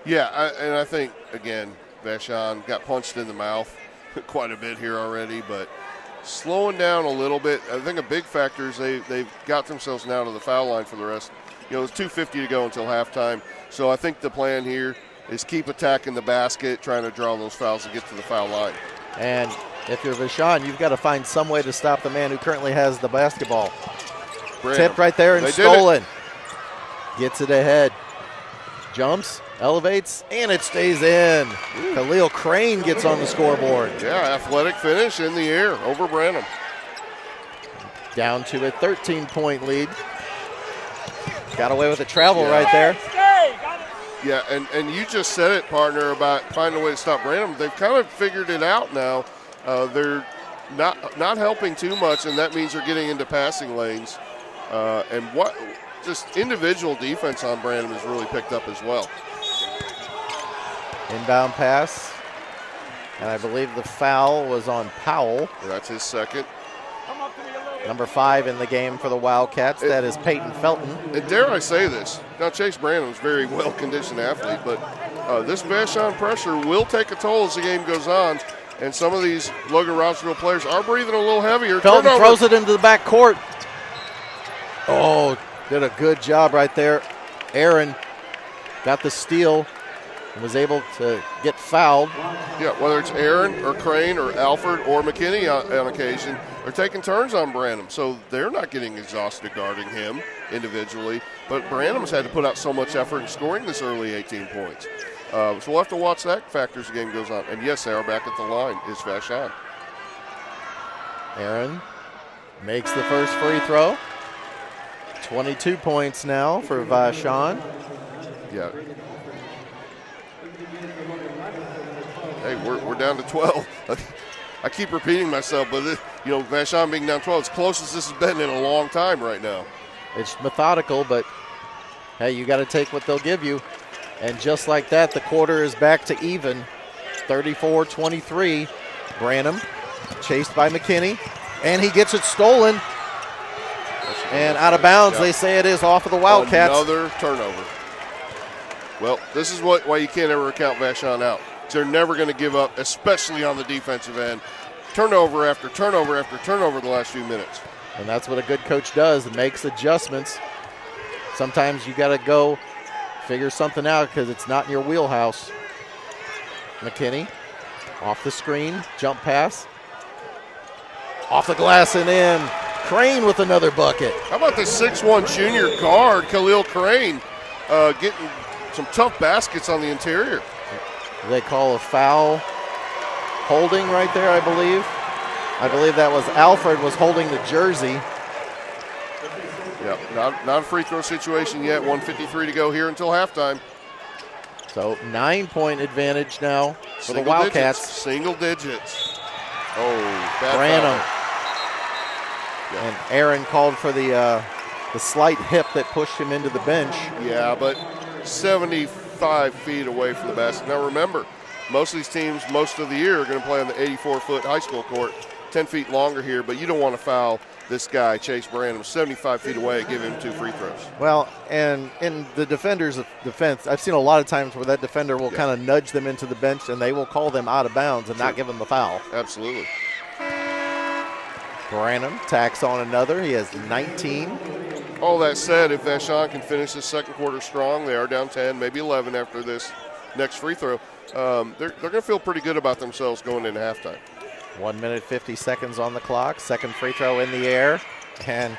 Yeah, and I think, again, Vashon got punched in the mouth quite a bit here already, but slowing down a little bit. I think a big factor is they've got themselves now to the foul line for the rest. It's 2:50 to go until halftime, so I think the plan here is keep attacking the basket, trying to draw those fouls and get to the foul line. And if you're Vashon, you've got to find some way to stop the man who currently has the basketball. Tipped right there and stolen. Gets it ahead. Jumps, elevates, and it stays in. Khalil Crane gets on the scoreboard. Yeah, athletic finish in the air over Branham. Down to a 13-point lead. Got away with a travel right there. Yeah, and you just said it, partner, about finding a way to stop Branham. They've kind of figured it out now. They're not helping too much, and that means they're getting into passing lanes. And what just individual defense on Branham has really picked up as well. Inbound pass, and I believe the foul was on Powell. That's his second. Number 5 in the game for the Wildcats. That is Peyton Felton. And dare I say this, now Chase Branham's a very well-conditioned athlete, but this Vashon pressure will take a toll as the game goes on, and some of these Logan-Rogersville players are breathing a little heavier. Felton Turnover. throws it into the back court. Oh, did a good job right there. Aaron got the steal and was able to get fouled. Yeah, whether it's Aaron or Crane or Alford or McKinney on occasion, they're taking turns on Branham, so they're not getting exhausted guarding him individually. But Branham's had to put out so much effort in scoring this early 18 points. So we'll have to watch that factor as the game goes on. And yes, they are back at the line. Is Vashon. Aaron makes the first free throw. 22 points now for Vashon. Yeah. Hey, we're down to 12. I keep repeating myself, but Vashon being down 12, it's close as this has been in a long time right now. It's methodical, but hey, you got to take what they'll give you. And just like that, the quarter is back to even. 34-23. Branham chased by McKinney, and he gets it stolen. And out of bounds, they say it is off of the Wildcats. Another turnover. Well, this is why you can't ever count Vashon out. They're never going to give up, especially on the defensive end. Turnover after turnover after turnover the last few minutes. And that's what a good coach does. It makes adjustments. Sometimes you got to go figure something out because it's not in your wheelhouse. McKinney off the screen, jump pass. Off the glass and in. Crane with another bucket. How about the 6'1 junior guard, Khalil Crane, getting some tough baskets on the interior. They call a foul. Holding right there, I believe. I believe that was Alfred was holding the jersey. Yeah, not a free throw situation yet. 1:53 to go here until halftime. So 9-point advantage now for the Single Wildcats. Digits, single digits. Oh, bad Branham. foul. Yeah. And Aaron called for the slight hip that pushed him into the bench. Yeah, but 75 feet away from the basket. Now remember, most of these teams, most of the year, are going to play on the 84-foot high school court, 10 feet longer here, but you don't want to foul this guy, Chase Branham, 75 feet away, give him 2 free throws. Well, and in the defender's defense, I've seen a lot of times where that defender will kind of nudge them into the bench and they will call them out of bounds and not give them the foul. Absolutely. Branham tacks on another. He has 19. All that said, if Vashon can finish this second quarter strong, they are down 10, maybe 11 after this next free throw. They're going to feel pretty good about themselves going into halftime. 1 minute, 50 seconds on the clock. Second free throw in the air, and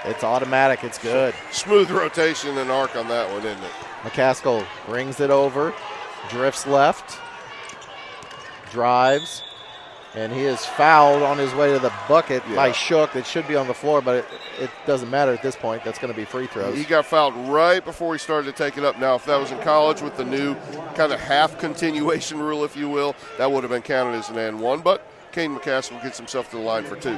it's automatic. It's good. Smooth rotation and arc on that one, isn't it? McCaskill brings it over, drifts left, drives, and he is fouled on his way to the bucket by Shook. It should be on the floor, but it doesn't matter at this point. That's going to be free throws. He got fouled right before he started to take it up. Now, if that was in college with the new kind of half continuation rule, if you will, that would have been counted as an and one, but Kane McCaskill gets himself to the line for 2.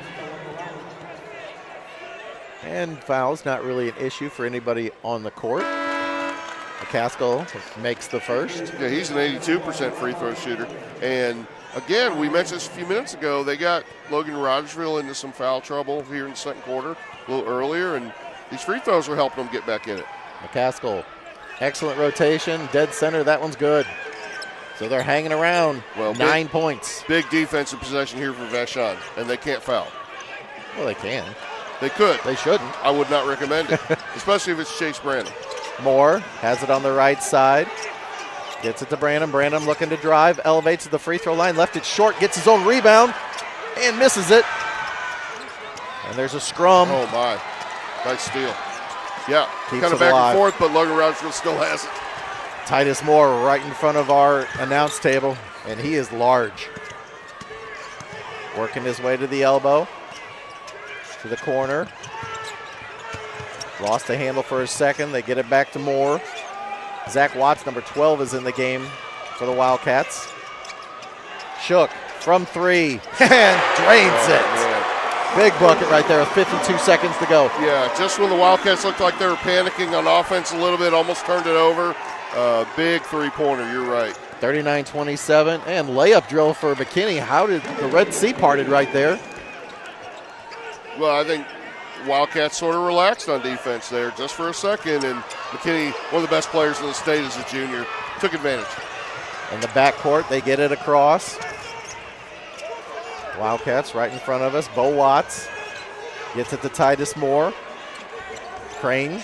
And fouls, not really an issue for anybody on the court. McCaskill makes the first. Yeah, he's an 82% free throw shooter. And again, we mentioned this a few minutes ago, they got Logan-Rogersville into some foul trouble here in the second quarter a little earlier, and these free throws were helping them get back in it. McCaskill, excellent rotation, dead center, that one's good. So they're hanging around. Well, 9 points. Big defensive possession here for Vashon, and they can't foul. Well, they can. They could. They shouldn't. I would not recommend it, especially if it's Chase Branham. Moore has it on the right side. Gets it to Branham. Branham looking to drive, elevates to the free throw line, left it short, gets his own rebound, and misses it. And there's a scrum. Oh, my. Nice steal. Yeah, Keeps kind of back and forth, but Logan-Rogersville still has it. Titus Moore right in front of our announce table, and he is large. Working his way to the elbow, to the corner. Lost the handle for a second. They get it back to Moore. Zach Watts, number 12, is in the game for the Wildcats. Shook from 3 and drains it. Big bucket right there with 52 seconds to go. Yeah, just when the Wildcats looked like they were panicking on offense a little bit, almost turned it over. Big three-pointer, you're right. 39-27, and layup drill for McKinney. How did the Red Sea parted right there? Well, I think Wildcats sort of relaxed on defense there just for a second, and McKinney, one of the best players in the state as a junior, took advantage. In the backcourt, they get it across. Wildcats right in front of us. Bo Watts gets it to Titus Moore. Crane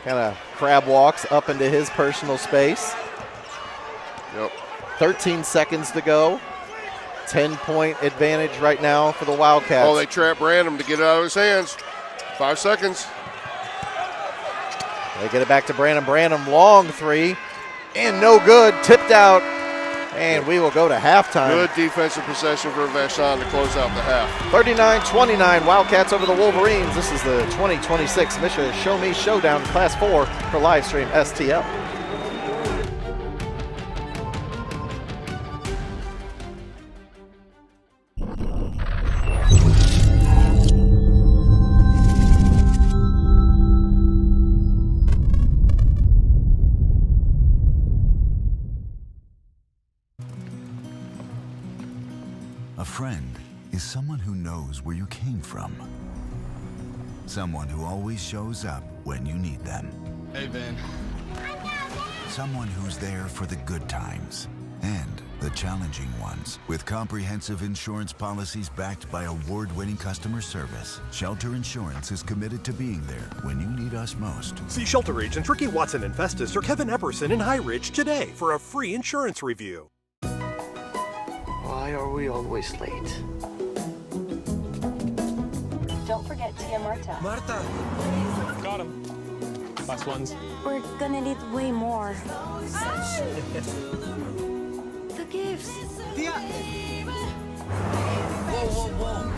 kind of crab walks up into his personal space. Yep. 13 seconds to go. 10-point advantage right now for the Wildcats. Oh, they trap Branham to get it out of his hands. 5 seconds. They get it back to Branham. Branham, long three, and no good. Tipped out, and we will go to halftime. Good defensive possession for Vashon to close out the half. 39-29, Wildcats over the Wolverines. This is the 2026 Misha Show Me Showdown Class 4 for live stream STL. A friend is someone who knows where you came from. Someone who always shows up when you need them. Hey, Ben. Someone who's there for the good times and the challenging ones. With comprehensive insurance policies backed by award-winning customer service, Shelter Insurance is committed to being there when you need us most. See Shelter agents Ricky Watson in Festus or Kevin Epperson in High Ridge today for a free insurance review. Why are we always late? Don't forget Tia Marta. Marta! Got him. Last ones. We're gonna need way more. The gifts. Tia! Whoa, whoa, whoa.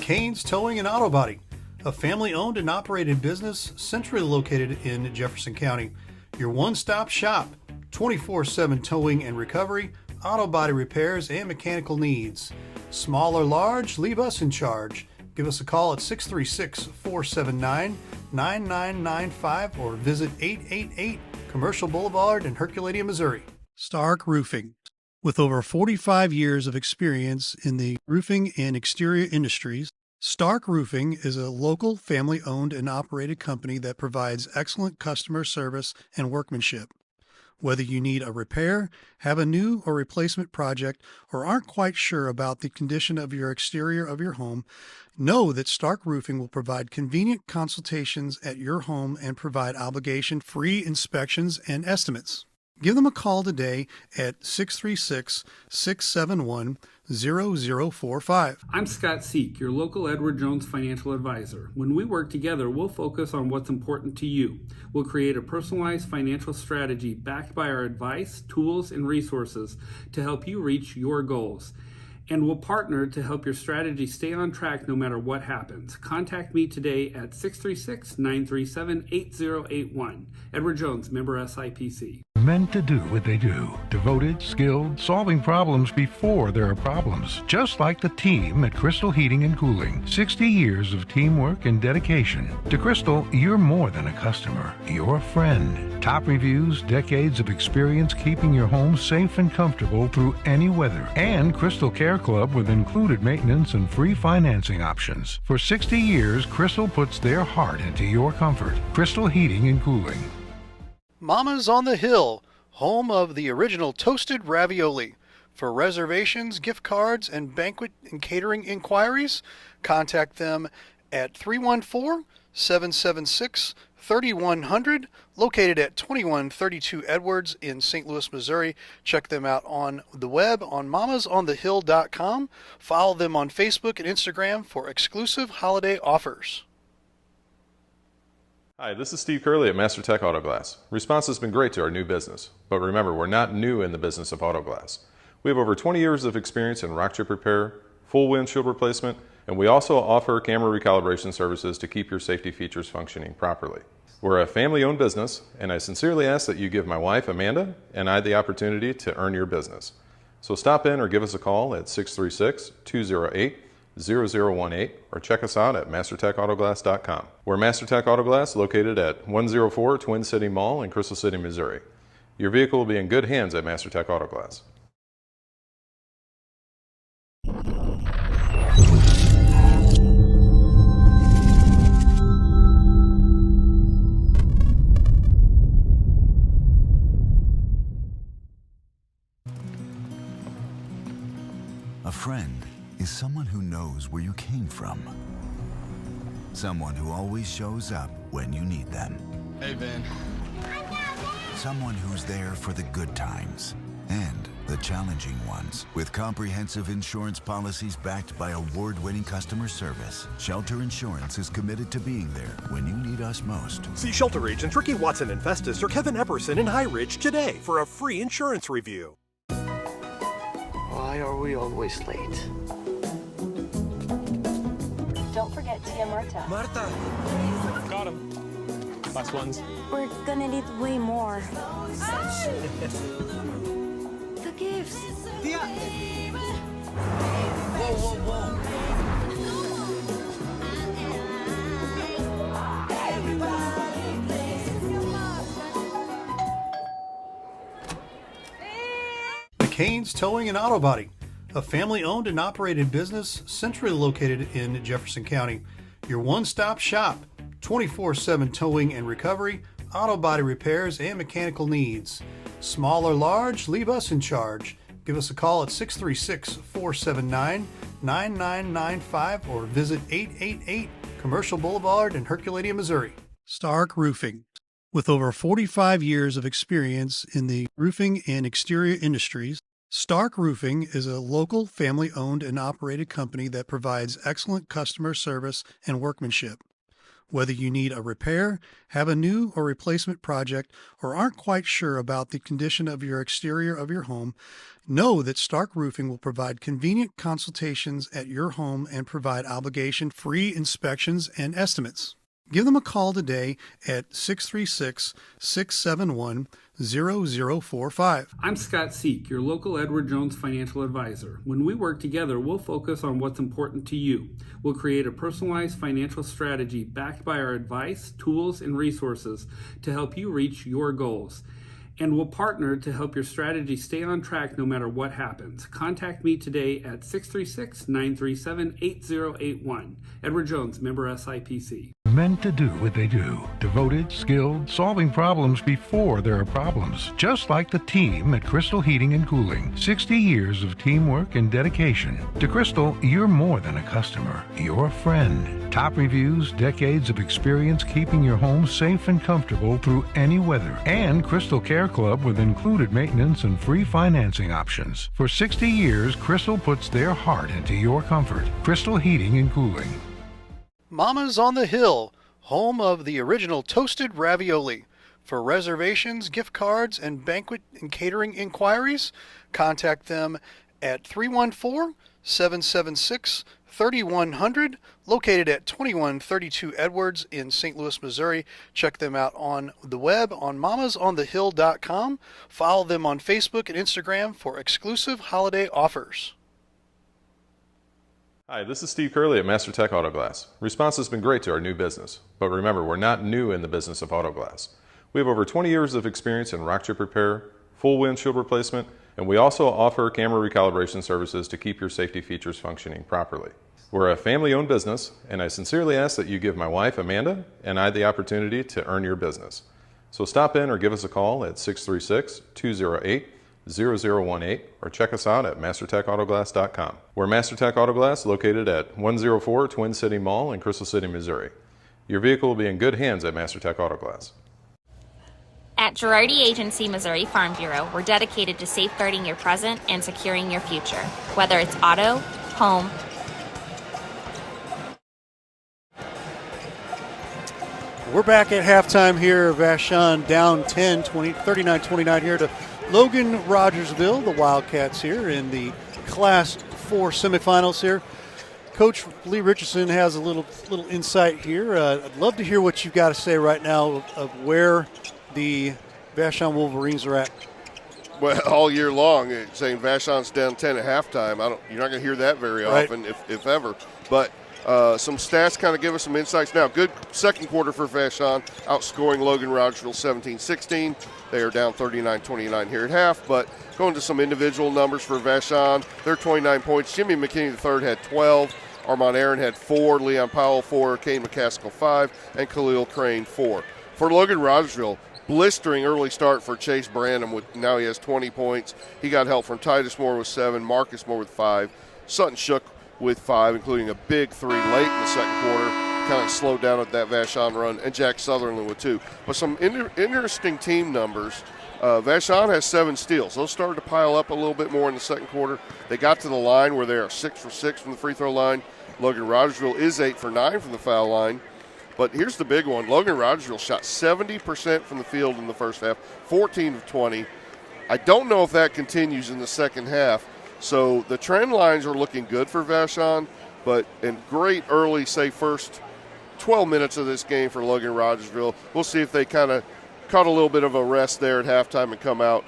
Canes Towing and Auto Body, a family-owned and operated business centrally located in Jefferson County. Your one-stop shop, 24/7 towing and recovery, auto body repairs, and mechanical needs. Small or large, leave us in charge. Give us a call at 636-479-9995 or visit 888 Commercial Boulevard in Herculaneum, Missouri. Stark Roofing. With over 45 years of experience in the roofing and exterior industries, Stark Roofing is a local family-owned and operated company that provides excellent customer service and workmanship. Whether you need a repair, have a new or replacement project, or aren't quite sure about the condition of your exterior of your home, know that Stark Roofing will provide convenient consultations at your home and provide obligation-free inspections and estimates. Give them a call today at 636-671-0045. I'm Scott Seek, your local Edward Jones financial advisor. When we work together, we'll focus on what's important to you. We'll create a personalized financial strategy backed by our advice, tools, and resources to help you reach your goals. And we'll partner to help your strategy stay on track no matter what happens. Contact me today at 636-937-8081. Edward Jones, member SIPC. Meant to do what they do. Devoted, skilled, solving problems before there are problems. Just like the team at Crystal Heating and Cooling. 60 years of teamwork and dedication. To Crystal, you're more than a customer. You're a friend. Top reviews, decades of experience keeping your home safe and comfortable through any weather. And Crystal Care Club with included maintenance and free financing options. For 60 years, Crystal puts their heart into your comfort. Crystal Heating and Cooling. Mama's on the Hill, home of the original toasted ravioli. For reservations, gift cards, and banquet and catering inquiries, contact them at 314-776-3100, located at 2132 Edwards in St. Louis, Missouri. Check them out on the web on mamasonthehill.com. Follow them on Facebook and Instagram for exclusive holiday offers. Hi, this is Steve Curley at Master Tech Auto Glass. Response has been great to our new business, but remember, we're not new in the business of auto glass. We have over 20 years of experience in rock chip repair, full windshield replacement, And we also offer camera recalibration services to keep your safety features functioning properly. We're a family-owned business, and I sincerely ask that you give my wife, Amanda, and I the opportunity to earn your business. So stop in or give us a call at 636-208-0018 or check us out at mastertechautoglass.com. We're MasterTech Auto Glass, located at 104 Twin City Mall in Crystal City, Missouri. Your vehicle will be in good hands at MasterTech Auto Glass. A friend is someone who knows where you came from. Someone who always shows up when you need them. Hey, Ben. Someone who's there for the good times and the challenging ones. With comprehensive insurance policies backed by award-winning customer service, Shelter Insurance is committed to being there when you need us most. See Shelter agents Ricky Watson in Festus or Kevin Epperson in High Ridge today for a free insurance review. Why are we always late? Don't forget Tia Marta. Marta! Got him. Last ones. We're gonna need way more. The gifts. Tia! Whoa, whoa, whoa. McCain's Towing and Auto Body, a family-owned and operated business centrally located in Jefferson County. Your one-stop shop, 24/7 towing and recovery, auto body repairs, and mechanical needs. Small or large, leave us in charge. Give us a call at 636-479-9995 or visit 888 Commercial Boulevard in Herculaneum, Missouri. Stark Roofing. With over 45 years of experience in the roofing and exterior industries, Stark Roofing is a local family-owned and operated company that provides excellent customer service and workmanship. Whether you need a repair, have a new or replacement project, or aren't quite sure about the condition of your exterior of your home, know that Stark Roofing will provide convenient consultations at your home and provide obligation-free inspections and estimates. Give them a call today at 636-671-0045. I'm Scott Seek, your local Edward Jones financial advisor. When we work together, we'll focus on what's important to you. We'll create a personalized financial strategy backed by our advice, tools, and resources to help you reach your goals. And we'll partner to help your strategy stay on track no matter what happens. Contact me today at 636-937-8081. Edward Jones, member SIPC. Meant to do what they do. Devoted, skilled, solving problems before there are problems. Just like the team at Crystal Heating and Cooling. 60 years of teamwork and dedication. To Crystal, you're more than a customer. You're a friend. Top reviews, decades of experience keeping your home safe and comfortable through any weather. And Crystal Care Club with included maintenance and free financing options. For 60 years, Crystal puts their heart into your comfort. Crystal Heating and Cooling. Mama's on the Hill, home of the original toasted ravioli. For reservations, gift cards, and banquet and catering inquiries, contact them at 314-776-3100, located at 2132 Edwards in St. Louis, Missouri. Check them out on the web on mamasonthehill.com. Follow them on Facebook and Instagram for exclusive holiday offers. Hi, this is Steve Curley at MasterTech Auto Glass. Response has been great to our new business, but remember, we're not new in the business of auto glass. We have over 20 years of experience in rock chip repair, full windshield replacement, and we also offer camera recalibration services to keep your safety features functioning properly. We're a family-owned business, and I sincerely ask that you give my wife, Amanda, and I the opportunity to earn your business. So stop in or give us a call at 636-208-0018 or check us out at mastertechautoglass.com. We're MasterTech Auto Glass, located at 104 Twin City Mall in Crystal City, Missouri. Your vehicle will be in good hands at MasterTech Auto Glass. At Girardi Agency Missouri Farm Bureau, we're dedicated to safeguarding your present and securing your future, whether it's auto, home. We're back at halftime here. Vashon down 10, 39-29 here to Logan-Rogersville, the Wildcats here in the Class 4 semifinals here. Coach Lee Richardson has a little insight here. I'd love to hear what you've got to say right now of where the Vashon Wolverines are at. Well, all year long, saying Vashon's down 10 at halftime. You're not going to hear that very often, if ever. But some stats kind of give us some insights. Now, good second quarter for Vashon, outscoring Logan-Rogersville 17-16. They are down 39-29 here at half. But going to some individual numbers for Vashon, they're 29 points. Jimmy McKinney III had 12. Armand Aaron had 4. Leon Powell 4. Kane McCaskill 5. And Khalil Crane 4. For Logan-Rogersville, blistering early start for Chase Branham. Now he has 20 points. He got help from Titus Moore with 7, Marcus Moore with 5, Sutton Shook with 5, including a big 3 late in the second quarter. Kind of slowed down at that Vashon run, and Jack Sutherland with 2. But some interesting team numbers. Vashon has 7 steals. Those started to pile up a little bit more in the second quarter. They got to the line where they are 6 for 6 from the free throw line. Logan-Rogersville is 8 for 9 from the foul line. But here's the big one. Logan-Rogersville shot 70% from the field in the first half, 14 of 20. I don't know if that continues in the second half. So the trend lines are looking good for Vashon, but in great early, say, first 12 minutes of this game for Logan-Rogersville. We'll see if they kind of caught a little bit of a rest there at halftime and come out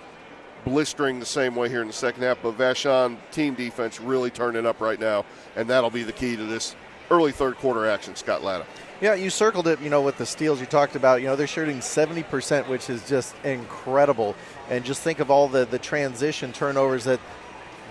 blistering the same way here in the second half. But Vashon team defense really turning up right now, and that'll be the key to this early third quarter action, Scott Latta. Yeah, you circled it, with the steals you talked about. They're shooting 70%, which is just incredible. And just think of all the transition turnovers that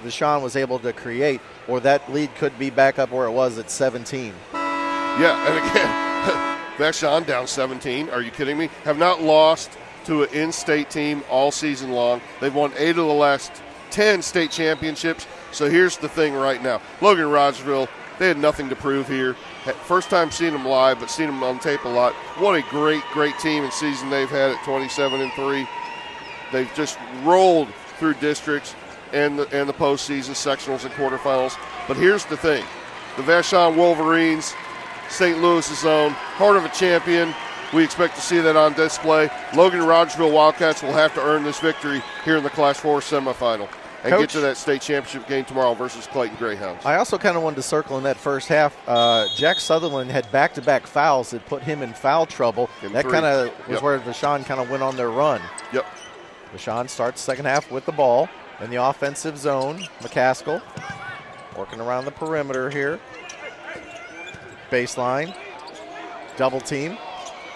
Vashon was able to create, or that lead could be back up where it was at 17. Yeah, and again, Vashon down 17. Are you kidding me? Have not lost to an in-state team all season long. They've won 8 of the last 10 state championships. So here's the thing right now. Logan-Rogersville, they had nothing to prove here. First time seeing them live, but seen them on tape a lot. What a great, great team and season they've had at 27-3. They've just rolled through districts and the postseason, sectionals and quarterfinals. But here's the thing. The Vashon Wolverines, St. Louis's own, heart of a champion. We expect to see that on display. Logan-Rogersville Wildcats will have to earn this victory here in the Class 4 semifinal and Coach, get to that state championship game tomorrow versus Clayton Greyhounds. I also kind of wanted to circle in that first half. Jack Sutherland had back-to-back fouls that put him in foul trouble. That kind of was where Vashon kind of went on their run. Yep. Vashon starts second half with the ball in the offensive zone. McCaskill working around the perimeter here. Baseline. Double team.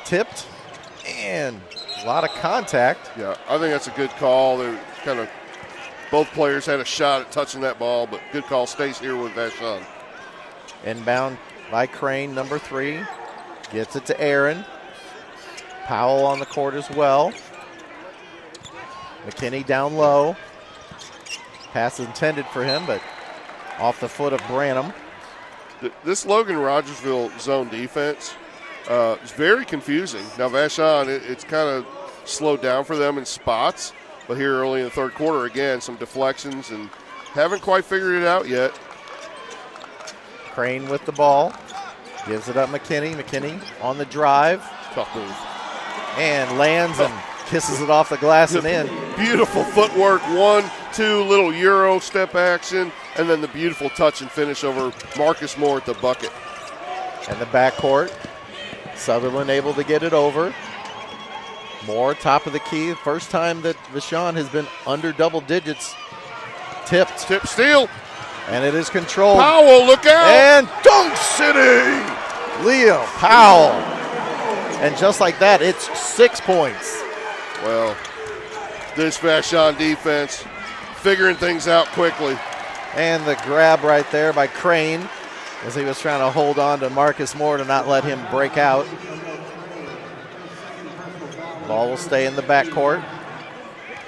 Tipped. And a lot of contact. Yeah, I think that's a good call. They're kind of both players had a shot at touching that ball, but good call. Stays here with Vashon. Inbound by Crane, number 3. Gets it to Aaron. Powell on the court as well. McKinney down low. Pass intended for him, but off the foot of Branham. This Logan-Rogersville zone defense is very confusing. Now, Vashon, it's kind of slowed down for them in spots, but here early in the third quarter, again, some deflections and haven't quite figured it out yet. Crane with the ball. Gives it up McKinney. McKinney on the drive. Tough move. And lands and kisses it off the glass and in. Beautiful footwork. 1-2 little Euro step action, and then the beautiful touch and finish over Marcus Moore at the bucket. And the backcourt. Sutherland able to get it over. Moore, top of the key. First time that Vashon has been under double digits. Tipped. Tip steal. And it is controlled. Powell, look out. And Dunk City. Leo Powell. And just like that, it's 6 points. Well, this Vashon defense figuring things out quickly. And the grab right there by Crane as he was trying to hold on to Marcus Moore to not let him break out. Ball will stay in the backcourt.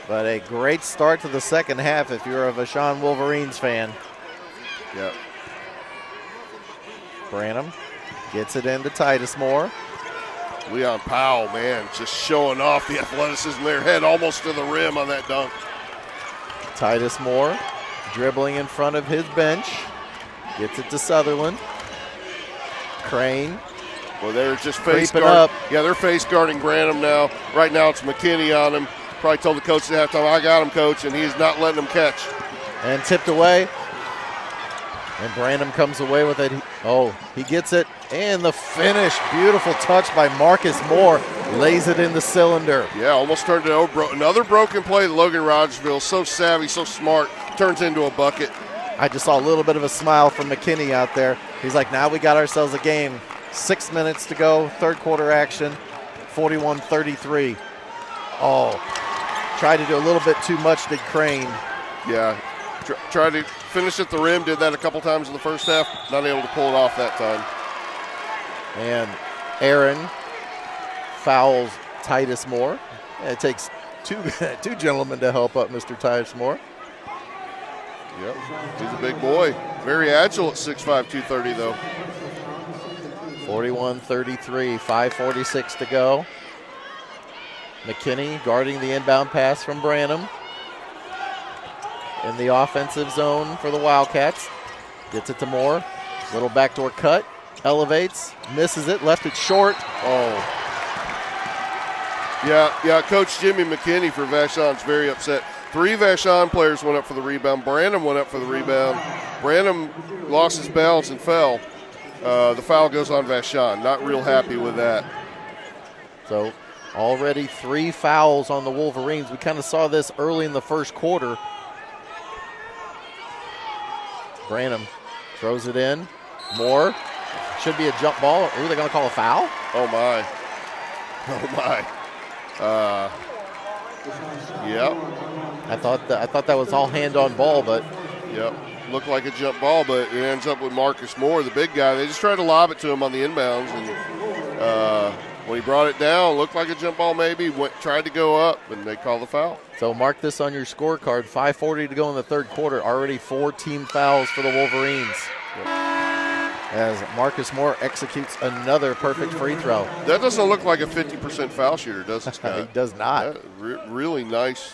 But a great start to the second half if you're a Vashon Wolverines fan. Yep. Branham gets it into Titus Moore. Leon Powell, man, just showing off the athleticism there. Head almost to the rim on that dunk. Titus Moore dribbling in front of his bench. Gets it to Sutherland. Crane. Well, they're just face Creeping guard. up. Yeah, they're face guarding Branham now. Right now it's McKinney on him. Probably told the coach at halftime, I got him, coach, and he's not letting him catch. And tipped away. And Branham comes away with it. He gets it. And the finish. Beautiful touch by Marcus Moore. Lays it in the cylinder. Yeah, almost turned it over. Another broken play that Logan-Rogersville, so savvy, so smart, turns into a bucket. I just saw a little bit of a smile from McKinney out there. He's like, now we got ourselves a game. 6 minutes to go, third quarter action, 41-33. Tried to do a little bit too much, did Crane. Yeah, tried to finish at the rim, did that a couple times in the first half, not able to pull it off that time. And Aaron fouls Titus Moore. It takes two gentlemen to help up Mr. Titus Moore. Yep, he's a big boy. Very agile at 6'5", 230 though. 41-33, 5:46 to go. McKinney guarding the inbound pass from Branham. In the offensive zone for the Wildcats. Gets it to Moore. Little backdoor cut. Elevates. Misses it. Left it short. Yeah, Coach Jimmy McKinney for Vashon's very upset. 3 Vashon players went up for the rebound. Branham went up for the rebound. Branham lost his balance and fell. The foul goes on Vashon. Not real happy with that. So already 3 fouls on the Wolverines. We kind of saw this early in the first quarter. Branham throws it in. Moore. Should be a jump ball. Are they going to call a foul? Oh, my. Yep. I thought that was all hand on ball, but. Yep. Looked like a jump ball, but it ends up with Marcus Moore, the big guy. They just tried to lob it to him on the inbounds, and when he brought it down, looked like a jump ball maybe, tried to go up, and they called the foul. So mark this on your scorecard. 5:40 to go in the third quarter. Already 4 team fouls for the Wolverines. Yep. As Marcus Moore executes another perfect free throw. That doesn't look like a 50% foul shooter, does it, Scott? He does not. Really nice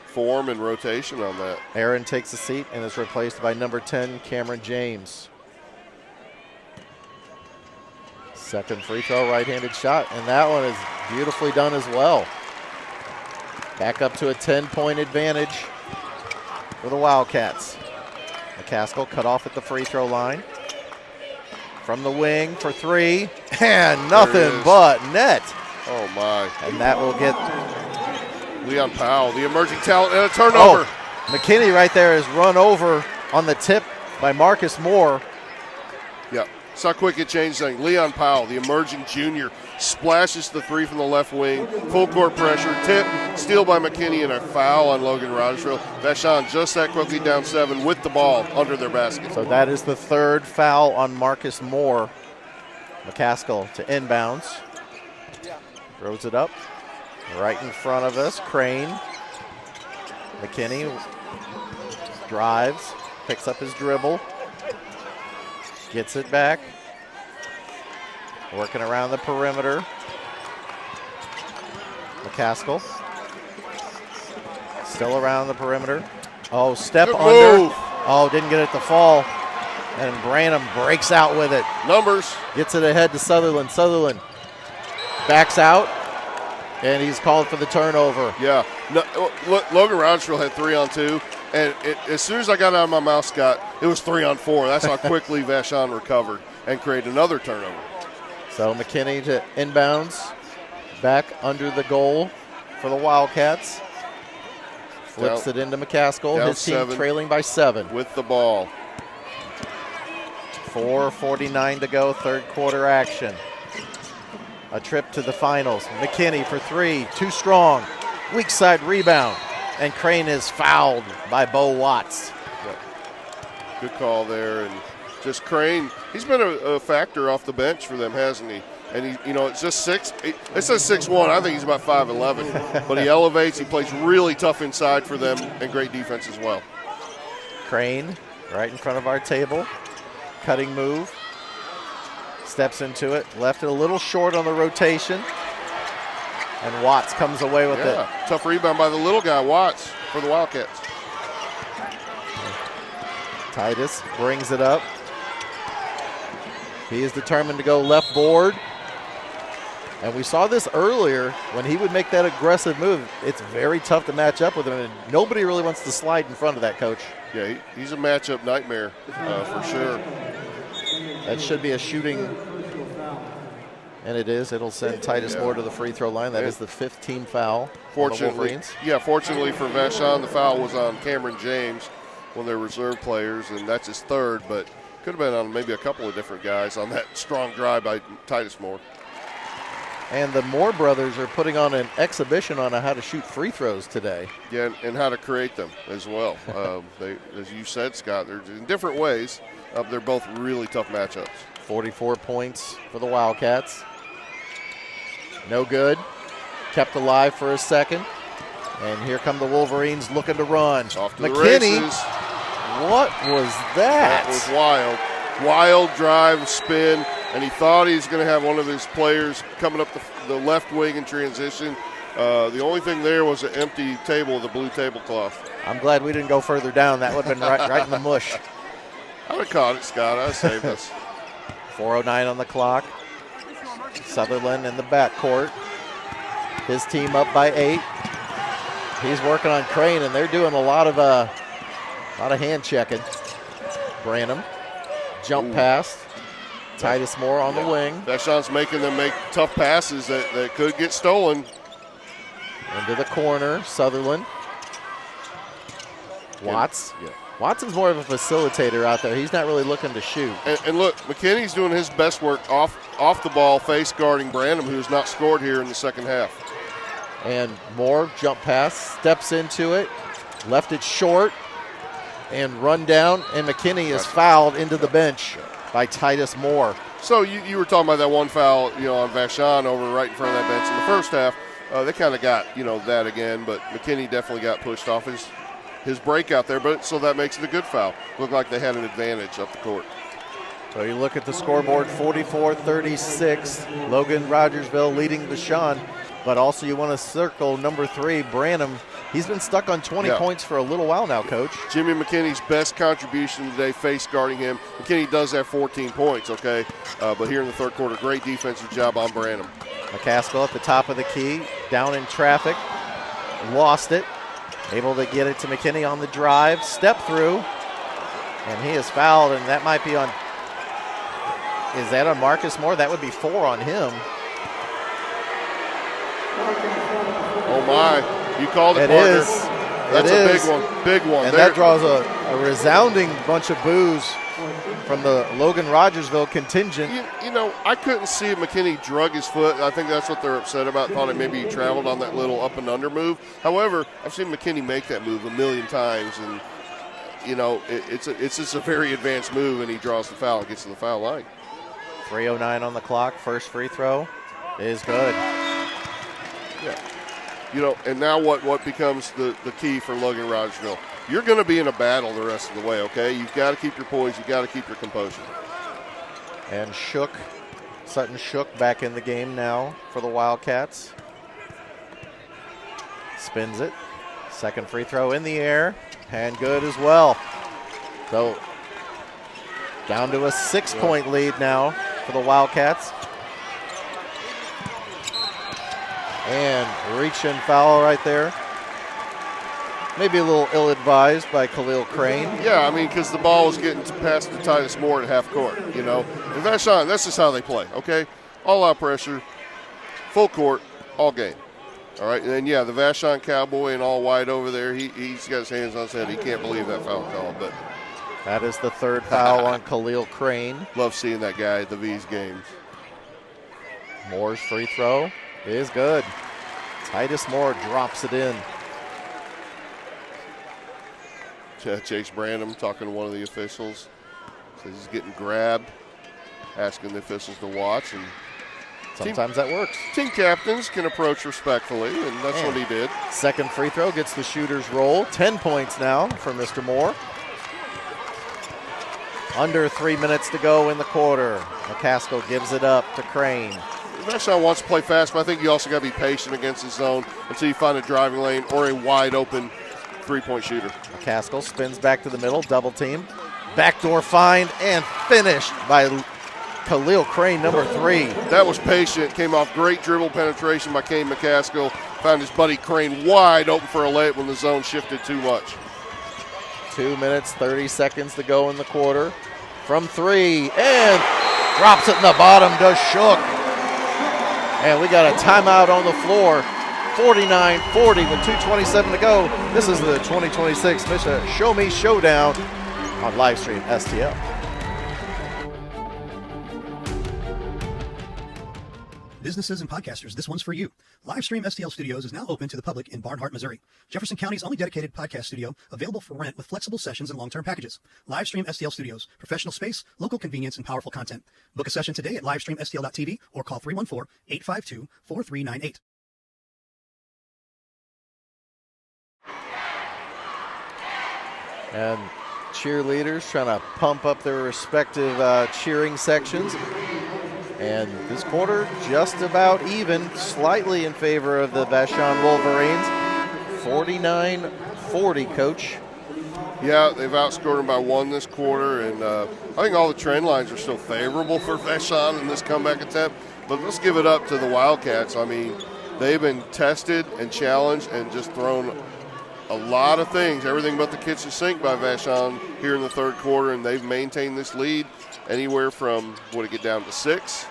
form and rotation on that. Aaron takes a seat and is replaced by number 10, Cameron James. Second free throw, right-handed shot, and that one is beautifully done as well. Back up to a 10-point advantage for the Wildcats. McCaskill cut off at the free throw line. From the wing for 3, and nothing but net. Oh, my. And that will get Leon Powell, the emerging talent, and a turnover. McKinney right there is run over on the tip by Marcus Moore. Yep. Saw quick it changed things. Leon Powell, the emerging junior, splashes the 3 from the left wing. Full court pressure. Tip, steal by McKinney, and a foul on Logan-Rogersville. Vashon just that quickly down 7 with the ball under their basket. So that is the 3rd foul on Marcus Moore. McCaskill to inbounds. Throws it up. Right in front of us, Crane. McKinney drives, picks up his dribble. Gets it back. Working around the perimeter. McCaskill. Still around the perimeter. Step under. Move. Didn't get it to fall. And Branham breaks out with it. Numbers. Gets it ahead to Sutherland. Sutherland backs out. And he's called for the turnover. Yeah. No, Logan-Rogersville had 3-on-2. And as soon as I got out of my mouth, Scott, it was 3-on-4. That's how quickly Vashon recovered and created another turnover. So McKinney to inbounds. Back under the goal for the Wildcats. Flips it into McCaskill. His team 7, trailing by 7. With the ball. 4:49 to go, third quarter action. A trip to the finals. McKinney for 3, too strong. Weak side rebound. And Crane is fouled by Bo Watts. Yep. Good call there. And just Crane, he's been a factor off the bench for them, hasn't he? And it's just 6. It says 6'1". I think he's about 5'11". But he elevates. He plays really tough inside for them and great defense as well. Crane right in front of our table. Cutting move. Steps into it. Left it a little short on the rotation. And Watts comes away with it. Tough rebound by the little guy, Watts, for the Wildcats. Titus brings it up. He is determined to go left board. And we saw this earlier when he would make that aggressive move. It's very tough to match up with him, and nobody really wants to slide in front of that, Coach. Yeah, he's a matchup nightmare for sure. That should be a shooting, and it is. It'll send Titus Moore to the free throw line. That is the 5th team foul on the Wolverines. Fortunately for Vashon, the foul was on Cameron James, one of their reserve players, and that's his 3rd, but could have been on maybe a couple of different guys on that strong drive by Titus Moore. And the Moore brothers are putting on an exhibition on how to shoot free throws today. Yeah, and how to create them as well. They, as you said, Scott, they're in different ways. They're both really tough matchups. 44 points for the Wildcats. No good. Kept alive for a second. And here come the Wolverines looking to run. Off to the McKinney, races. what was that? That was wild. Wild drive, spin, and he thought he was going to have one of his players coming up the left wing in transition. The only thing there was an empty table with a blue tablecloth. I'm glad we didn't go further down. That would have been right in the mush. I would have caught it, Scott. I saved us. 4:09 on the clock. Sutherland in the backcourt. His team up by 8. He's working on Crane, and they're doing a lot of hand checking. Branham, jump pass. Titus Moore on the wing. Vashon's making them make tough passes that could get stolen. Into the corner, Sutherland. Watts. Yeah. Watson's more of a facilitator out there. He's not really looking to shoot. And look, McKinney's doing his best work off the ball, face guarding Branham, who's not scored here in the second half. And Moore, jump pass, steps into it, left it short, and run down, and McKinney is fouled into the bench by Titus Moore. So you were talking about that one foul, on Vashon over right in front of that bench in the first half. They kind of got, that again, but McKinney definitely got pushed off his break out there, but so that makes it a good foul. Looked like they had an advantage up the court. So you look at the scoreboard, 44-36, Logan-Rogersville leading Vashon, but also you want to circle number 3, Branham. He's been stuck on 20 points for a little while now, Coach. Jimmy McKinney's best contribution today, face guarding him. McKinney does have 14 points, okay? But here in the third quarter, great defensive job on Branham. McCaskill at the top of the key, down in traffic, lost it. Able to get it to McKinney on the drive, step through, and he is fouled, and that might be on, is that on Marcus Moore? That would be 4 on him. Oh my, you called it, It partner. is. That's it a is. big one. And that draws a resounding bunch of boos from the Logan-Rogersville contingent. I couldn't see if McKinney drug his foot. I think that's what they're upset about. Thought maybe he traveled on that little up and under move. However, I've seen McKinney make that move a million times, and it's just a very advanced move, and he draws the foul, gets to the foul line. 3:09 on the clock. First free throw is good. Yeah. And now what becomes the key for Logan-Rogersville? You're going to be in a battle the rest of the way, okay? You've got to keep your poise. You've got to keep your composure. And Sutton Shook back in the game now for the Wildcats. Spins it. Second free throw in the air. And good as well. So down to a 6-point lead now for the Wildcats. And reach and foul right there. Maybe a little ill-advised by Khalil Crane. Yeah, because the ball was getting past to Titus Moore at half court, And Vashon, that's just how they play, okay? All-out pressure, full court, all game. All right, and then, the Vashon Cowboy and all white over there, he's got his hands on his head. He can't believe that foul call. But that is the third foul on Khalil Crane. Love seeing that guy at the V's games. Moore's free throw is good. Titus Moore drops it in. Chase Branham talking to one of the officials. Says he's getting grabbed, asking the officials to watch. And sometimes that works. Team captains can approach respectfully, and that's what he did. Second free throw gets the shooter's roll. 10 points now for Mr. Moore. Under 3 minutes to go in the quarter. McCaskill gives it up to Crane. Vashon wants to play fast, but I think you also got to be patient against his zone until you find a driving lane or a wide open three-point shooter. McCaskill spins back to the middle, double team. Backdoor find and finished by Khalil Crane, number 3. That was patient. Came off great dribble penetration by Kane McCaskill. Found his buddy Crane wide open for a layup when the zone shifted too much. 2 minutes, 30 seconds to go in the quarter. From 3, and drops it in the bottom, does Shook. And we got a timeout on the floor. 49-40 with 2:27 to go. This is the 2026 Misha Show Me Showdown on Livestream STL. Businesses and podcasters, this one's for you. Livestream STL Studios is now open to the public in Barnhart, Missouri. Jefferson County's only dedicated podcast studio, available for rent with flexible sessions and long-term packages. Livestream STL Studios, professional space, local convenience, and powerful content. Book a session today at livestreamstl.tv or call 314-852-4398. And cheerleaders trying to pump up their respective cheering sections. And this quarter just about even, slightly in favor of the Vashon Wolverines. 49-40, Coach. Yeah, they've outscored them by 1 this quarter, and I think all the trend lines are still favorable for Vashon in this comeback attempt. But let's give it up to the Wildcats. I mean, they've been tested and challenged and just thrown a lot of things, everything but the kitchen sink by Vashon here in the third quarter, and they've maintained this lead anywhere from, would it get down to 6?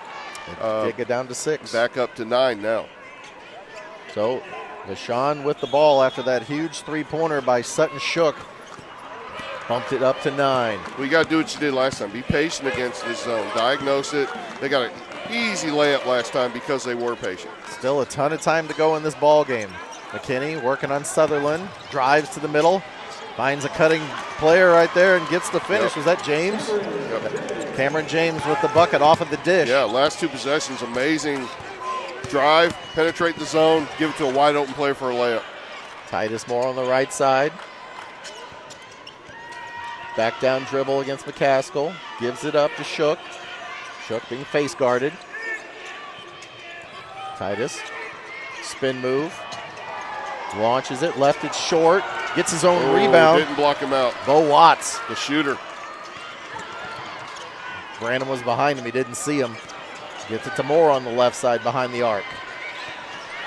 It get down to 6. Back up to 9 now. So Vashon with the ball after that huge three-pointer by Sutton Shook. Bumped it up to 9. Well, you got to do what you did last time. Be patient against this zone. Diagnose it. They got an easy layup last time because they were patient. Still a ton of time to go in this ball game. McKinney working on Sutherland. Drives to the middle. Finds a cutting player right there and gets the finish. Yep. Was that James? Yep. Cameron James with the bucket off of the dish. Yeah, last 2 possessions, amazing drive, penetrate the zone, give it to a wide open player for a layup. Titus Moore on the right side. Back down dribble against McCaskill. Gives it up to Shook. Shook being face guarded. Titus. Spin move. Launches it. Left it short. Gets his own rebound. Didn't block him out. Bo Watts. The shooter. Brandon was behind him. He didn't see him. Gets it to Moore on the left side behind the arc.